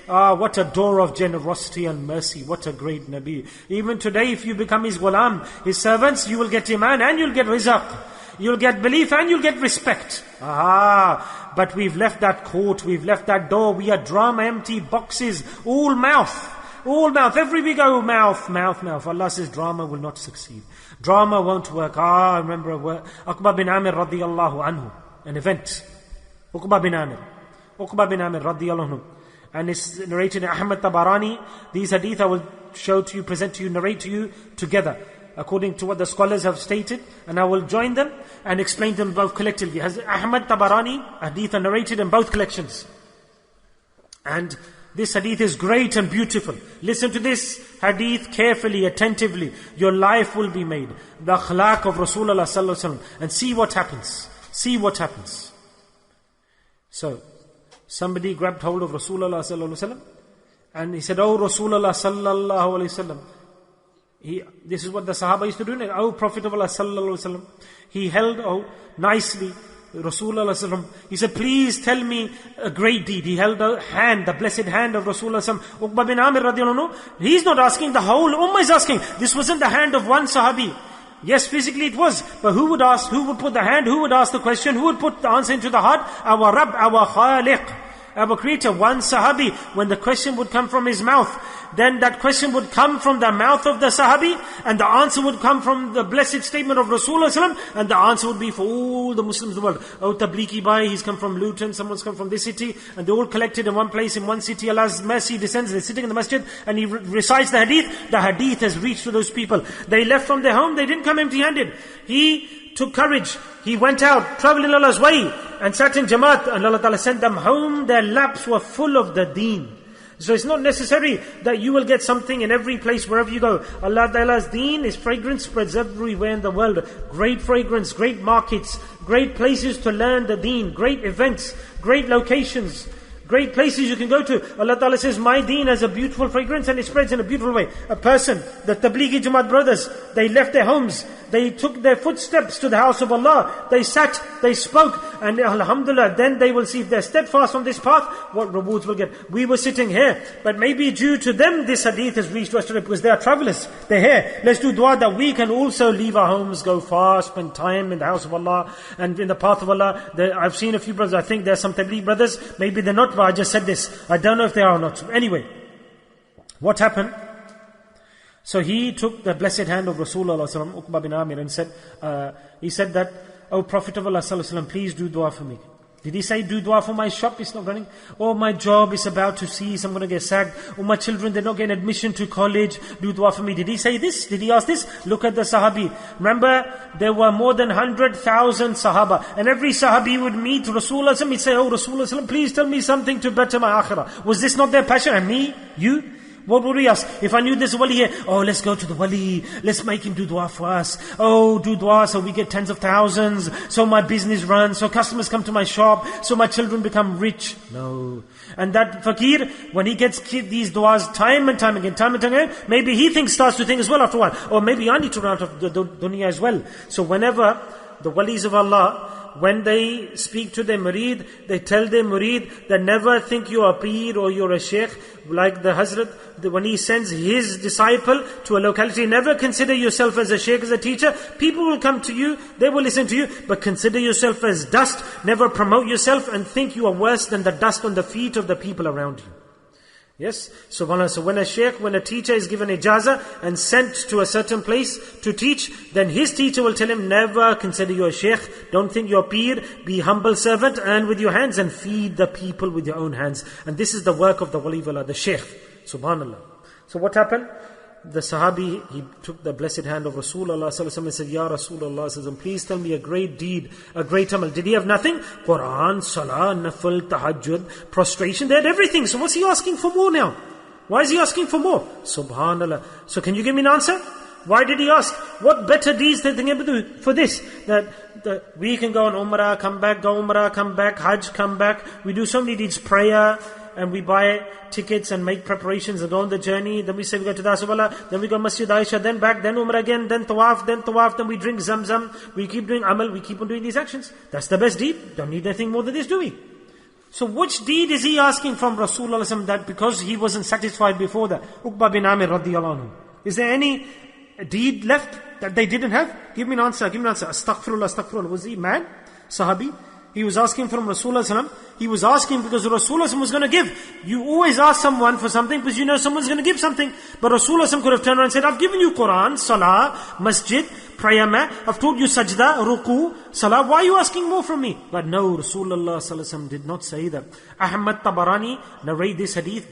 What a door of generosity and mercy. What a great Nabi. Even today, if you become his ghulam, his servants, you will get Iman and you'll get rizq. You'll get belief and you'll get respect. But we've left that court, we've left that door. We are drum empty boxes, all mouth. Everywhere we go, mouth. Allah says drama will not succeed. Drama won't work. I remember Uqba bin Amir radiyallahu anhu, an event. Uqba bin Amir radiyallahu anhu. And it's narrated in Ahmad Tabarani. These hadith I will show to you, present to you, narrate to you together, according to what the scholars have stated, and I will join them and explain them both collectively. Ahmad Tabarani, hadith are narrated in both collections. And this hadith is great and beautiful. Listen to this hadith carefully, attentively. Your life will be made. The akhlaq of Rasulullah sallallahu alaihi wasallam, and see what happens. So, somebody grabbed hold of Rasulullah sallallahu alaihi wasallam, and he said, "Oh Rasulullah sallallahu alaihi wasallam." This is what the Sahaba used to do. Oh Prophet of Allah sallallahu alaihi wasallam. He held nicely Rasulullah sallallahu. He said, please tell me a great deed. He held the hand, the blessed hand of Rasulullah sallallahu. Uqba bin Amir radiyallahu anhu, he's not asking, the whole ummah is asking. This wasn't the hand of one Sahabi. Yes, physically it was. But who would ask? Who would put the hand? Who would ask the question? Who would put the answer into the heart? Our Rabb, our Khaliq, our Creator. One Sahabi, when the question would come from his mouth, then that question would come from the mouth of the Sahabi, and the answer would come from the blessed statement of Rasulullah, and the answer would be for all the Muslims of the world. Oh, Tablighi Bhai, he's come from Luton, someone's come from this city, and they're all collected in one place, in one city. Allah's mercy descends, they're sitting in the masjid, and he recites the hadith. The hadith has reached to those people. They left from their home, they didn't come empty-handed. He took courage. He went out, traveled in Allah's way, and sat in Jamaat, and Allah Ta'ala sent them home. Their laps were full of the deen. So it's not necessary that you will get something in every place, wherever you go. Allah Ta'ala's deen, His fragrance spreads everywhere in the world. Great fragrance, great markets, great places to learn the deen, great events, great locations, great places you can go to. Allah Ta'ala says, my deen has a beautiful fragrance and it spreads in a beautiful way. A person, the Tablighi Jamaat brothers, they left their homes, they took their footsteps to the house of Allah, they sat, they spoke, and alhamdulillah, then they will see if they're steadfast on this path, what rewards will get. We were sitting here, but maybe due to them this hadith has reached us today because they are travelers, they're here. Let's do dua that we can also leave our homes, go far, spend time in the house of Allah and in the path of Allah. I've seen a few brothers, I think there's some Tablighi brothers, maybe they're not, but I just said this, I don't know if they are or not. So anyway, what happened? So he took the blessed hand of Rasulullah Uqba bin Amir and said, he said that, "O Prophet of Allah please do dua for me." Did he say, do dua for my shop, it's not running? Or my job is about to cease, I'm going to get sacked. Or my children, they're not getting admission to college, do dua for me. Did he say this? Did he ask this? Look at the Sahabi. Remember, there were more than 100,000 Sahaba. And every Sahabi would meet Rasulullah, he'd say, "Oh Rasulullah, please tell me something to better my akhirah." Was this not their passion? And me? You? What would we ask? If I knew this wali here, oh, let's go to the wali, let's make him do dua for us. Oh, do dua so we get tens of thousands, so my business runs, so customers come to my shop, so my children become rich. No. And that fakir, when he gets these duas time and time again, maybe he starts to think as well after a while, or maybe I need to run out of the dunya as well. So whenever the walis of Allah, when they speak to their murid, they tell their murid that never think you are a peer or you're a sheikh. Like the Hadhrat, when he sends his disciple to a locality, never consider yourself as a sheikh, as a teacher. People will come to you, they will listen to you, but consider yourself as dust. Never promote yourself and think you are worse than the dust on the feet of the people around you. Yes, subhanAllah. So when a teacher is given ijazah and sent to a certain place to teach, then his teacher will tell him, never consider you a sheikh, don't think you're a peer, be humble servant, earn with your hands and feed the people with your own hands. And this is the work of the wali of Allah, the sheikh, subhanAllah. So what happened? The Sahabi, he took the blessed hand of Rasulullah and said, Ya Rasulullah, please tell me a great deed, a great amal. Did he have nothing? Quran, Salah, Nafil, Tahajjud, prostration, they had everything. So what's he asking for more now? Why is he asking for more? Subhanallah. So can you give me an answer? Why did he ask? What better deeds did they able to do for this? That we can go on Umrah, come back, go Umrah, come back, Hajj, come back. We do so many deeds, prayer, and we buy tickets and make preparations and go on the journey. Then we say we go to the house of Allah, then we go Masjid Aisha, then back, then Umrah again, then Tawaf, then we drink Zamzam. We keep doing Amal, we keep on doing these actions. That's the best deed. Don't need anything more than this, do we? So which deed is he asking from Rasulullah that because he wasn't satisfied before that? Uqba bin Amir radiyallahu anhu. Is there any deed left that they didn't have? Give me an answer, Astaghfirullah. Was he mad? Sahabi? He was asking from Rasulullah. He was asking because Rasulullah was going to give. You always ask someone for something because you know someone's going to give something. But Rasulullah could have turned around and said, I've given you Quran, Salah, Masjid, prayer mat. I've told you Sajda, Ruku, Salah. Why are you asking more from me? But no, Rasulullah did not say that. Ahmad Tabarani narrate this hadith,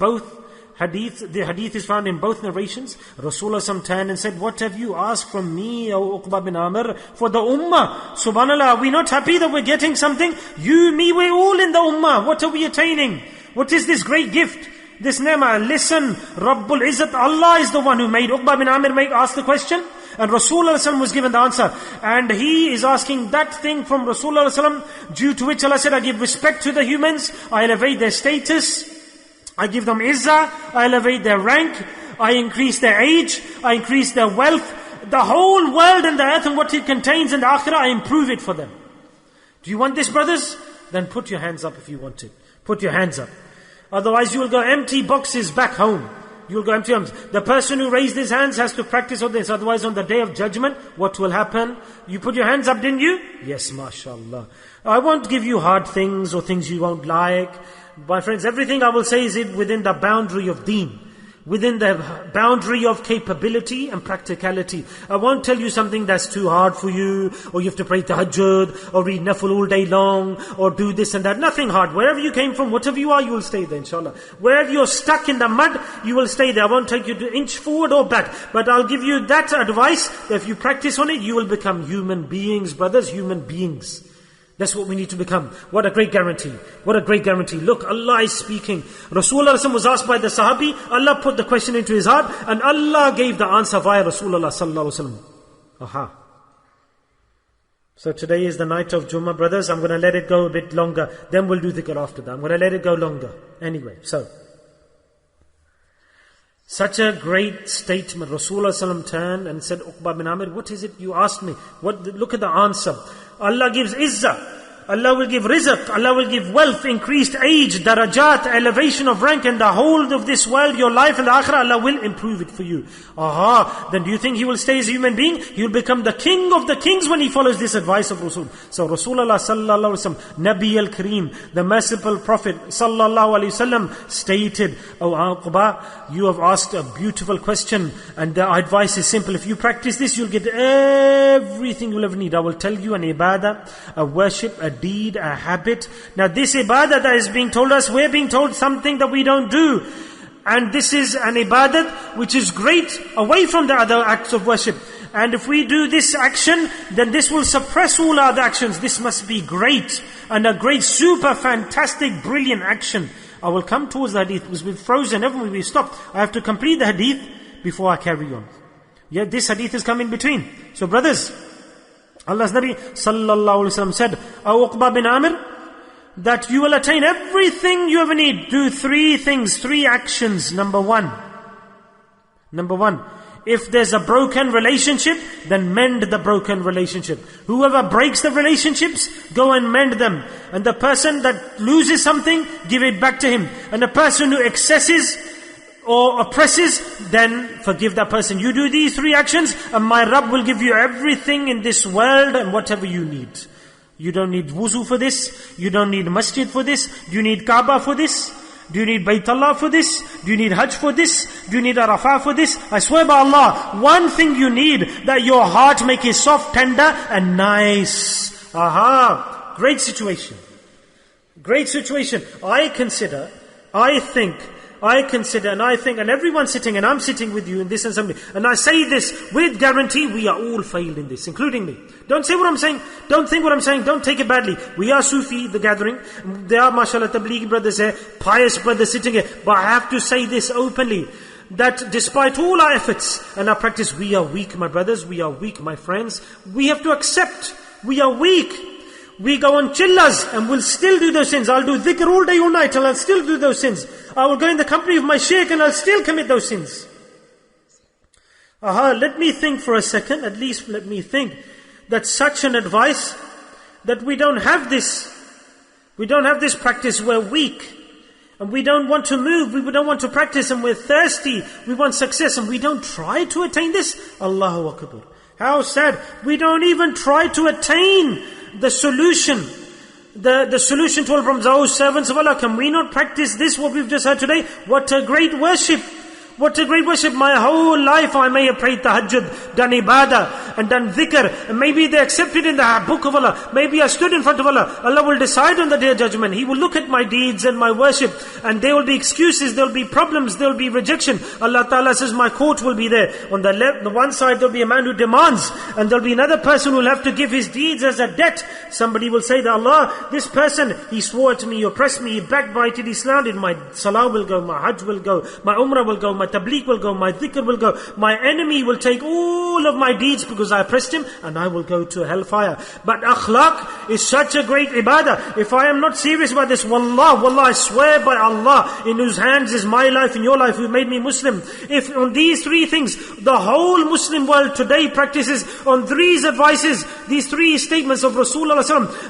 the hadith is found in both narrations. Rasulullah turned and said, what have you asked from me, O Uqba bin Amir, for the ummah? Subhanallah, are we not happy that we're getting something? You, me, we're all in the ummah. What are we attaining? What is this great gift? This ni'mah? Listen, Rabbul Izzat, Allah is the one who made. Uqba bin Amir asked the question, and Rasulullah was given the answer. And he is asking that thing from Rasulullah, due to which Allah said, I give respect to the humans, I elevate their status, I give them izzah, I elevate their rank, I increase their age, I increase their wealth. The whole world and the earth and what it contains in the akhirah, I improve it for them. Do you want this, brothers? Then put your hands up if you want it. Put your hands up. Otherwise you will go empty boxes back home. You will go empty arms. The person who raised his hands has to practice all this. Otherwise on the day of judgment, what will happen? You put your hands up, didn't you? Yes, mashallah. I won't give you hard things or things you won't like. My friends, everything I will say is within the boundary of deen, within the boundary of capability and practicality. I won't tell you something that's too hard for you, or you have to pray tahajjud, or read nafil all day long, or do this and that. Nothing hard. Wherever you came from, whatever you are, you will stay there, inshallah. Wherever you're stuck in the mud, you will stay there. I won't take you to inch forward or back. But I'll give you that advice, that if you practice on it, you will become human beings, brothers, human beings. That's what we need to become. What a great guarantee. What a great guarantee. Look, Allah is speaking. Rasulullah was asked by the Sahabi. Allah put the question into his heart. And Allah gave the answer via Rasulullah sallallahu alaihi wasallam. Aha. So today is the night of Jummah, brothers. I'm going to let it go a bit longer. Then we'll do dhikr after that. I'm going to let it go longer. Anyway, so. Such a great statement. Rasulullah sallallahu turned and said, Uqba bin Amir, what is it you asked me? Look at the answer. Allah gives izzah. Allah will give rizq, Allah will give wealth, increased age, darajat, elevation of rank, and the whole of this world, your life and the akhirah, Allah will improve it for you. Aha, then do you think he will stay as a human being? He will become the king of the kings when he follows this advice of Rasul. So Rasulullah sallallahu alaihi wasallam, Nabi al-Kareem, the merciful Prophet sallallahu alaihi wasallam stated, O Uqba, you have asked a beautiful question, and the advice is simple. If you practice this, you'll get everything you'll ever need. I will tell you an ibadah, a worship, a deed, a habit. Now this ibadah that is being told us, we're being told something that we don't do. And this is an ibadat which is great away from the other acts of worship. And if we do this action, then this will suppress all other actions. This must be great, and a great, super, fantastic, brilliant action. I will come towards the hadith. We've frozen, haven't we? We've stopped. I have to complete the hadith before I carry on. Yet this hadith has come in between. So brothers, Allah's Nabi sallallahu alaihi wasallam said, O Uqba bin Amir, that you will attain everything you ever need. Do three things, three actions. Number one, if there's a broken relationship, then mend the broken relationship. Whoever breaks the relationships, go and mend them. And the person that loses something, give it back to him. And the person who excesses or oppresses, then forgive that person. You do these three actions, and my Rabb will give you everything in this world and whatever you need. You don't need wuzu for this. You don't need masjid for this. Do you need Kaaba for this? Do you need Baytullah for this? Do you need Hajj for this? Do you need Arafah for this? I swear by Allah, one thing you need, that your heart make it soft, tender and nice. Aha! Great situation. Great situation. I think, and everyone's sitting, and I'm sitting with you in this assembly, and I say this with guarantee, we are all failed in this, including me. Don't say what I'm saying, don't think what I'm saying, don't take it badly. We are Sufi, the gathering. There are, mashallah, Tablighi brothers here, pious brothers sitting here. But I have to say this openly, that despite all our efforts and our practice, we are weak, my brothers, we are weak, my friends. We have to accept, we are weak. We go on chillas and we'll still do those sins. I'll do dhikr all day, all night, and I'll still do those sins. I will go in the company of my Sheikh and I'll still commit those sins. Let me think for a second, at least let me think, that such an advice, that we don't have this practice, we're weak, and we don't want to move, we don't want to practice, and we're thirsty, we want success, and we don't try to attain this. Allahu Akbar. How sad. We don't even try to attain the solution. The solution to all problems. Oh, servants of Allah, can we not practice this, what we've just heard today? What a great worship. What a great worship. My whole life I may have prayed tahajjud, done ibadah, and done dhikr. And maybe they accepted in the book of Allah. Maybe I stood in front of Allah. Allah will decide on the day of judgment. He will look at my deeds and my worship. And there will be excuses, there will be problems, there will be rejection. Allah Ta'ala says my court will be there. On the left, the one side there will be a man who demands. And there will be another person who will have to give his deeds as a debt. Somebody will say that, Allah, this person, he swore to me, he oppressed me, he backbited, he slandered. My salah will go, my hajj will go, my umrah will go, my tabligh will go, my dhikr will go. My enemy will take all of my deeds because I oppressed him, and I will go to hellfire. But akhlaq is such a great ibadah. If I am not serious about this, wallah, I swear by Allah, in whose hands is my life and your life, who made me Muslim. If on these three things, the whole Muslim world today practices on these advices, these three statements of Rasulullah,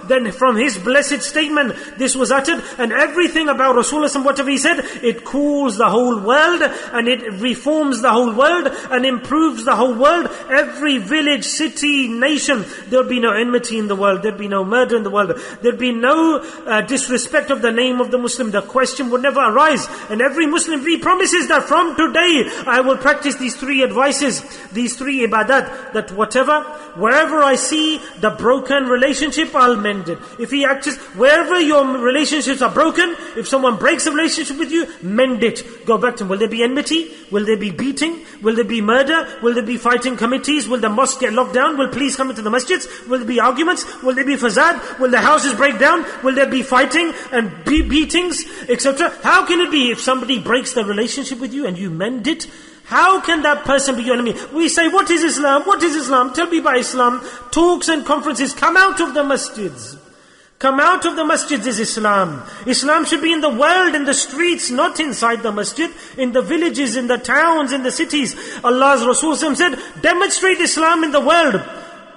then from his blessed statement, this was uttered, and everything about Rasulullah, whatever he said, it cools the whole world, and it reforms the whole world, and improves the whole world. Every village, city, nation, there'll be no enmity in the world, there'll be no murder in the world, there'll be no disrespect of the name of the Muslim. The question would never arise. And every Muslim, he promises that from today, I will practice these three advices, these three ibadat, that wherever I see the broken relationship, I'll mend it. If he acts, wherever your relationships are broken, if someone breaks a relationship with you, mend it. Go back to him. Will there be enmity? Will there be beating? Will there be murder? Will there be fighting committees? Will the mosque mosques get locked down? Will police come into the masjids? Will there be arguments? Will there be fazad? Will the houses break down? Will there be fighting and beatings, etc.? How can it be if somebody breaks the relationship with you and you mend it? How can that person be your enemy? We say, what is Islam? What is Islam? Tell me about Islam. Talks and conferences. Come out of the masjids. Come out of the masjids is Islam. Islam should be in the world, in the streets, not inside the masjid. In the villages, in the towns, in the cities. Allah's Rasul said, demonstrate Islam in the world.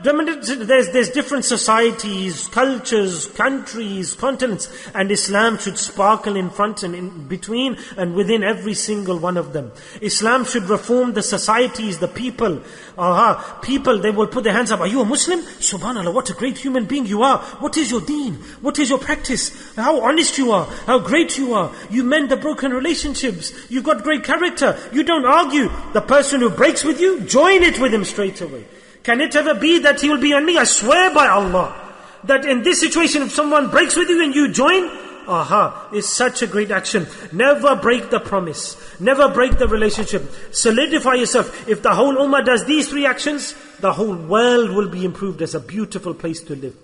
There's different societies, cultures, countries, continents, and Islam should sparkle in front and in between and within every single one of them. Islam should reform the societies, the people. People, they will put their hands up. Are you a Muslim? Subhanallah, what a great human being you are. What is your deen? What is your practice? How honest you are. How great you are. You mend the broken relationships. You've got great character. You don't argue. The person who breaks with you, join it with him straight away. Can it ever be that he will be on me? I swear by Allah, that in this situation, if someone breaks with you and you join, it's such a great action. Never break the promise. Never break the relationship. Solidify yourself. If the whole ummah does these three actions, the whole world will be improved as a beautiful place to live.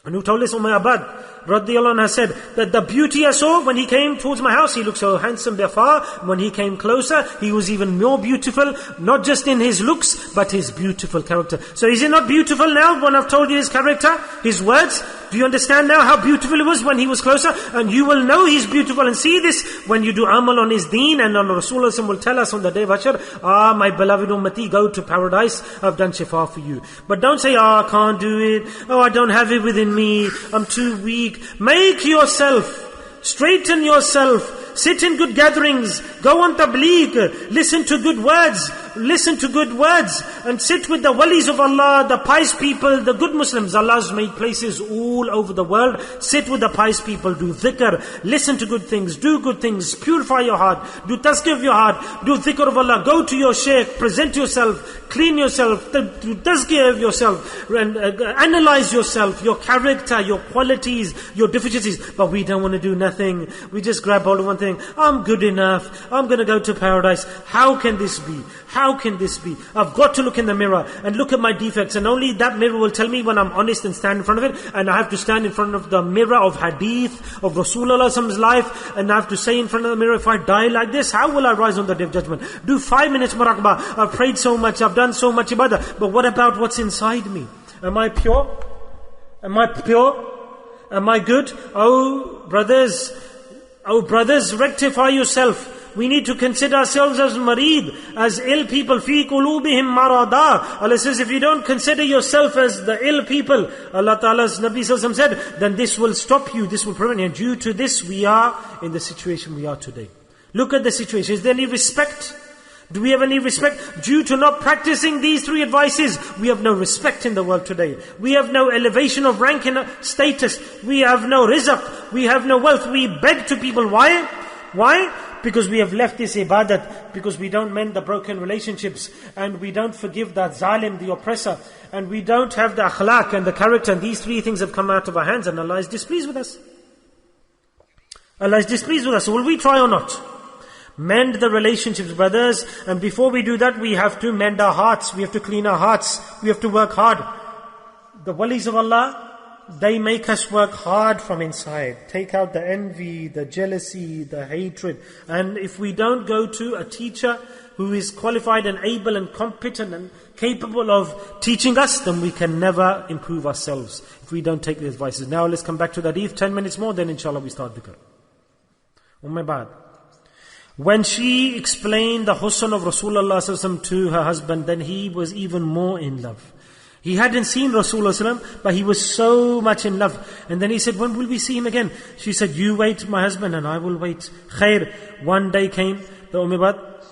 And who told us, Abad, radiyallahu anha, said that the beauty I saw when he came towards my house, he looked so handsome afar. When he came closer, he was even more beautiful, not just in his looks, but his beautiful character. So is he not beautiful now when I've told you his character, his words? Do you understand now how beautiful it was when he was closer? And you will know he's beautiful and see this when you do amal on his deen, and on Rasulullah will tell us on the day of Hashar, my beloved ummati, go to paradise, I've done shifa for you. But don't say, I can't do it, I don't have it within me, I'm too weak. Make yourself, straighten yourself, sit in good gatherings, go on tabligh, listen to good words, and sit with the walis of Allah, the pious people, the good Muslims. Allah's made places all over the world. Sit with the pious people, do dhikr, listen to good things, do good things, purify your heart, do tazkiyah of your heart, do dhikr of Allah, go to your Sheikh, present yourself, clean yourself, do tazkiyah of yourself, and analyze yourself, your character, your qualities, your deficiencies. But we don't want to do nothing. We just grab hold of one thing. I'm good enough. I'm going to go to paradise. How can this be? How can this be? I've got to look in the mirror and look at my defects, and only that mirror will tell me when I'm honest and stand in front of it. And I have to stand in front of the mirror of hadith, of Rasulullah's life, and I have to say in front of the mirror, if I die like this, how will I rise on the day of judgment? Do 5 minutes muraqabah. I've prayed so much, I've done so much ibadah, but what about what's inside me? Am I pure? Am I pure? Am I good? Oh brothers, rectify yourself. We need to consider ourselves as mareed, as ill people. Fi qulubihim marada. Allah says, if you don't consider yourself as the ill people, Allah Ta'ala's Nabi Sallallahu Alaihi Wasallam said, then this will stop you, this will prevent you. And due to this, we are in the situation we are today. Look at the situation. Is there any respect? Do we have any respect? Due to not practicing these three advices, we have no respect in the world today. We have no elevation of rank and status. We have no rizq. We have no wealth. We beg to people. Why? Why? Because we have left this ibadat, because we don't mend the broken relationships, and we don't forgive that zalim, the oppressor, and we don't have the akhlaq and the character, and these three things have come out of our hands, and Allah is displeased with us. Allah is displeased with us. So will we try or not? Mend the relationships, brothers, and before we do that, we have to mend our hearts, we have to clean our hearts, we have to work hard. The walis of Allah, they make us work hard from inside. Take out the envy, the jealousy, the hatred. And if we don't go to a teacher who is qualified and able and competent and capable of teaching us, then we can never improve ourselves if we don't take the advices. Now let's come back to the hadith. 10 minutes more, then inshallah we start dhikr. Bad. When she explained the husn of Rasulullah to her husband, then he was even more in love. He hadn't seen Rasulullah, but he was so much in love. And then he said, when will we see him again? She said, you wait, my husband, and I will wait. Khair. One day came, the Umaybat,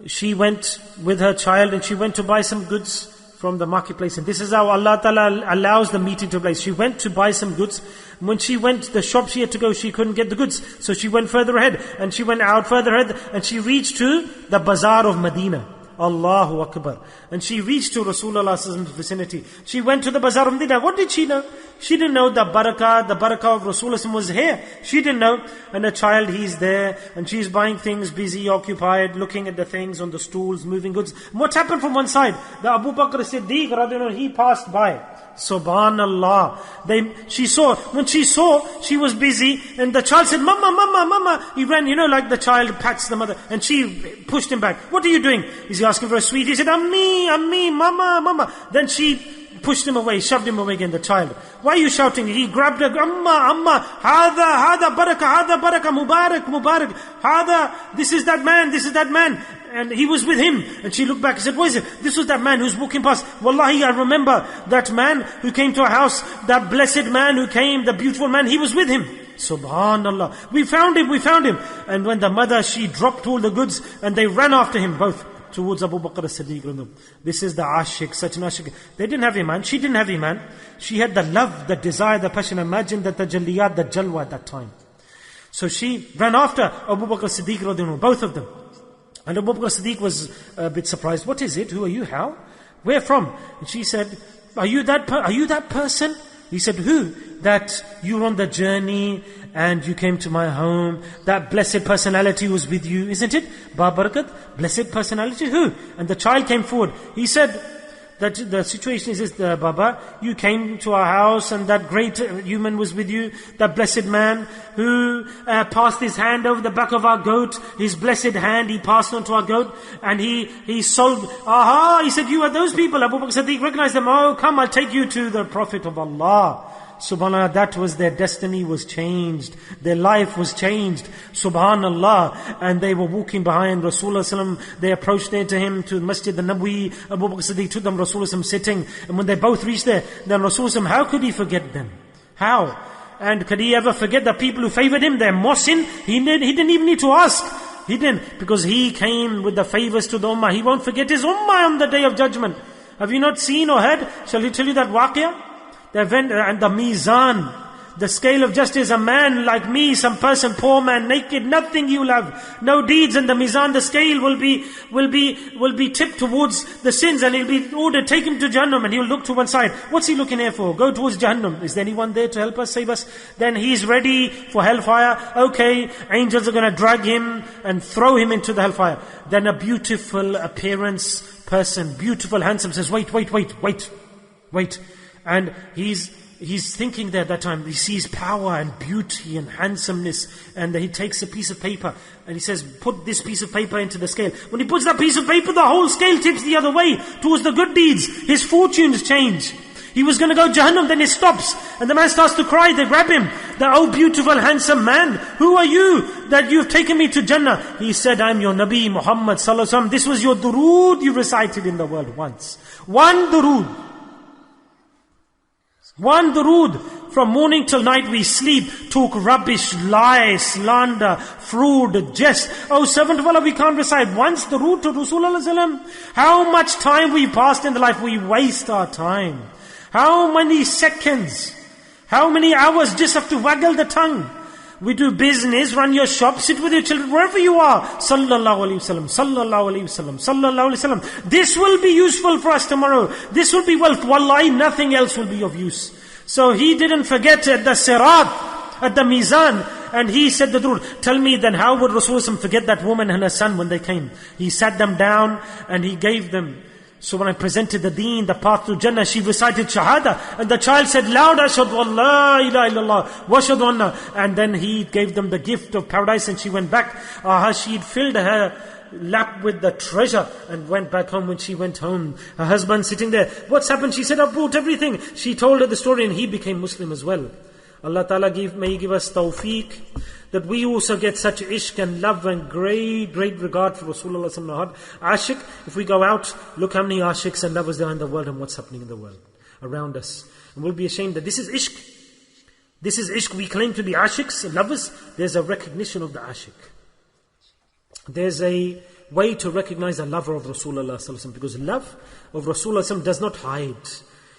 she went with her child and she went to buy some goods from the marketplace. And this is how Allah Ta'ala allows the meeting to take place. She went to buy some goods. When she went to the shop she had to go, she couldn't get the goods. So she went further ahead. And she went out further ahead. And she reached to the bazaar of Medina. Allahu Akbar. And she reached to Rasulullah's vicinity. She went to the bazaar of Medina. What did she know? She didn't know the barakah of Rasulullah was here. She didn't know. And a child, he's there, and she's buying things, busy, occupied, looking at the things on the stools, moving goods. What happened from one side? The Abu Bakr Siddiq, he passed by. Subhanallah. When she saw, she was busy, and the child said, Mama, Mama, Mama. He ran, like the child pats the mother, and she pushed him back. What are you doing? Is he asking for a sweet? He said, Ammi, Mama, Mama. Then she pushed him away, shoved him away again, the child. Why are you shouting? He grabbed her, Amma, Hada, Baraka, Mubarak, Hada, this is that man. And he was with him. And she looked back and said, what is it? This was that man who's walking past. Wallahi, I remember that man who came to our house, that blessed man who came, the beautiful man, he was with him. Subhanallah. We found him. And when the mother, she dropped all the goods, and they ran after him both towards Abu Bakr as-Siddiq. This is the ashik, such an ashik. They didn't have iman. She didn't have iman. She had the love, the desire, the passion. Imagine that the jaliyat, the jalwa at that time. So she ran after Abu Bakr as-Siddiq, both of them. And Abu Bakr as-Siddiq was a bit surprised. What is it? Who are you? How? Where from? And she said, Are you that person? He said, who? That you were on the journey and you came to my home. That blessed personality was with you, isn't it? Barakat, blessed personality, who? And the child came forward. He said, that the situation is this, Baba, you came to our house and that great human was with you, that blessed man who passed his hand over the back of our goat, his blessed hand he passed on to our goat, and he sold, he said, you are those people. Abu Bakr Siddiq recognized them. Oh, come, I'll take you to the Prophet of Allah. Subhanallah, that was their destiny was changed. Their life was changed. Subhanallah. And they were walking behind Rasulullah. They approached there to him, to Masjid al-Nabawi. Abu Bakr Siddiq took them, Rasulullah sitting. And when they both reached there, then Rasulullah, how could he forget them? How? And could he ever forget the people who favored him? Their Mohsin? He didn't even need to ask. He didn't. Because he came with the favors to the Ummah. He won't forget his Ummah on the Day of Judgment. Have you not seen or heard? Shall he tell you that waqiyah? And the mizan, the scale of justice, a man like me, some person, poor man, naked, nothing you will have, no deeds, and the mizan, the scale will be tipped towards the sins, and he'll be ordered, take him to Jahannam, and he'll look to one side. What's he looking here for? Go towards Jahannam. Is there anyone there to help us, save us? Then he's ready for hellfire. Okay, angels are going to drag him and throw him into the hellfire. Then a beautiful appearance person, beautiful, handsome, says, wait. And he's thinking there at that time, he sees power and beauty and handsomeness, and he takes a piece of paper and he says, put this piece of paper into the scale. When he puts that piece of paper, the whole scale tips the other way towards the good deeds. His fortunes change. He was going to go Jahannam, then he stops, and the man starts to cry. They grab him. Oh beautiful handsome man, who are you that you've taken me to Jannah? He said, I'm your Nabi Muhammad sallallahu alaihi wasallam. This was your durood you recited in the world once. One durood. One durood. From morning till night we sleep, talk rubbish, lie, slander, fraud, jest. Oh servant of Allah, we can't recite once durood to Rasulullah. How much time we passed in the life, we waste our time. How many seconds, how many hours just have to waggle the tongue. We do business, run your shop, sit with your children, wherever you are. Sallallahu alaihi wasallam, sallallahu alaihi wasallam, sallallahu alaihi wasallam. This will be useful for us tomorrow. This will be wealth. Wallahi, nothing else will be of use. So he didn't forget at the sirat, at the mizan, and he said the truth. Tell me then, how would Rasulullah forget that woman and her son when they came? He sat them down and he gave them. So when I presented the deen, the path to Jannah, she recited Shahada. And the child said loud, Ashhadu an la ilaha illallah, wa ashhadu anna. And then he gave them the gift of paradise and she went back. She'd filled her lap with the treasure and went back home. When she went home, her husband sitting there, what's happened? She said, I brought everything. She told her the story and he became Muslim as well. Allah Ta'ala may give us tawfiq, that we also get such ishq and love and great regard for Rasulullah sallallahu alaihi wasallam. Ashik, if we go out, look how many ashiks and lovers there are in the world and what's happening in the world around us. And we'll be ashamed that this is ishq. This is ishq. We claim to be ashiks and lovers. There's a recognition of the ashik. There's a way to recognize a lover of Rasulullah sallallahu alaihi wasallam, because love of Rasulullah sallallahu alaihi wasallam does not hide.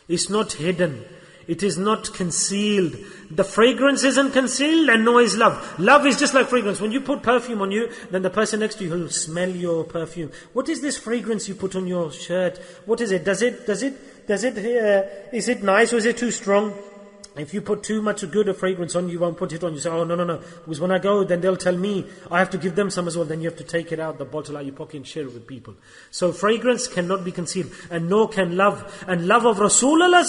It's not hidden. It is not concealed. The fragrance isn't concealed, and nor is love. Love is just like fragrance. When you put perfume on you, then the person next to you will smell your perfume. What is this fragrance you put on your shirt? What is it? Is it nice or is it too strong? If you put too much good a fragrance on, you won't put it on. You say, oh, no. Because when I go, then they'll tell me, I have to give them some as well. Then you have to take it out, the bottle out your pocket and share it with people. So fragrance cannot be concealed. And nor can love. And love of Rasulullah,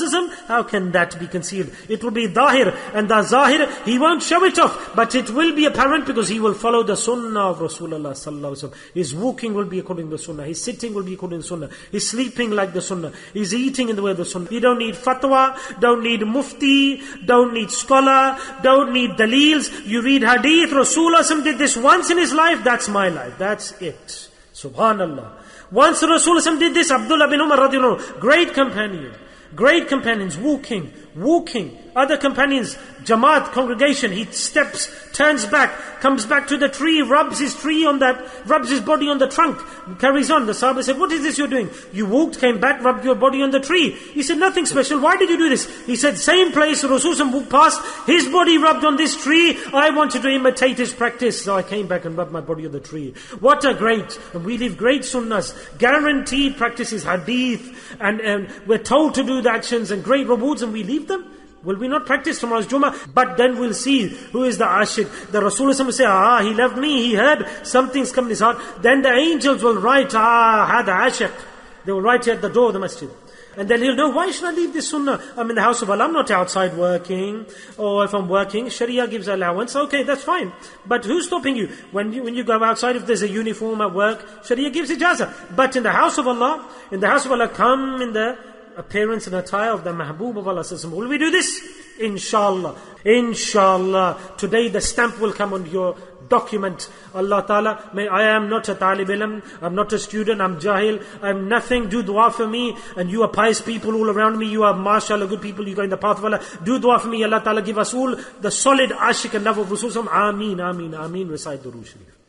how can that be concealed? It will be zahir. And the zahir, he won't show it off. But it will be apparent because he will follow the sunnah of Rasulullah sallallahu. His walking will be according to the sunnah. His sitting will be according to the sunnah. His sleeping like the sunnah. His eating in the way of the sunnah. You don't need fatwa, don't need mufti, don't need scholar, don't need dalils. You read hadith, Rasulullah did this once in his life, that's my life, that's it. Subhanallah. Once Rasulullah did this, Abdullah bin Umar radiallahu anhu, great companions, walking. Other companions, Jamaat, congregation, he steps, turns back, comes back to the tree, rubs his body on the trunk, carries on. The Sahaba said, what is this you're doing? You walked, came back, rubbed your body on the tree. He said, nothing special. Why did you do this? He said, same place, Rasulullah walked past, his body rubbed on this tree. I wanted to imitate his practice, so I came back and rubbed my body on the tree. What a great, and we live great sunnahs, guaranteed practices, hadith, and we're told to do the actions and great rewards, and we leave them. Will we not practice tomorrow's Jummah? But then we'll see who is the Ashik. The Rasulullah will say, he loved me, he heard something's come in his heart. Then the angels will write, Hada Ashik. They will write it at the door of the masjid. And then he'll know, why should I leave this sunnah? I'm in the house of Allah, I'm not outside working. Or if I'm working, Sharia gives allowance. Okay, that's fine. But who's stopping you? When you go outside, if there's a uniform at work, Sharia gives ijazah. But in the house of Allah, come in the appearance and attire of the Mahbub of Allah. Will we do this? Inshallah. Today the stamp will come on your document. Allah Ta'ala, I am not a talib ilm, I'm not a student, I'm jahil, I'm nothing. Do dua for me. And you are pious people all around me. You are mashallah good people. You go in the path of Allah. Do dua for me. Allah Ta'ala give us all the solid ashik and love of Rasulullah. Ameen. Recite Durood Sharif.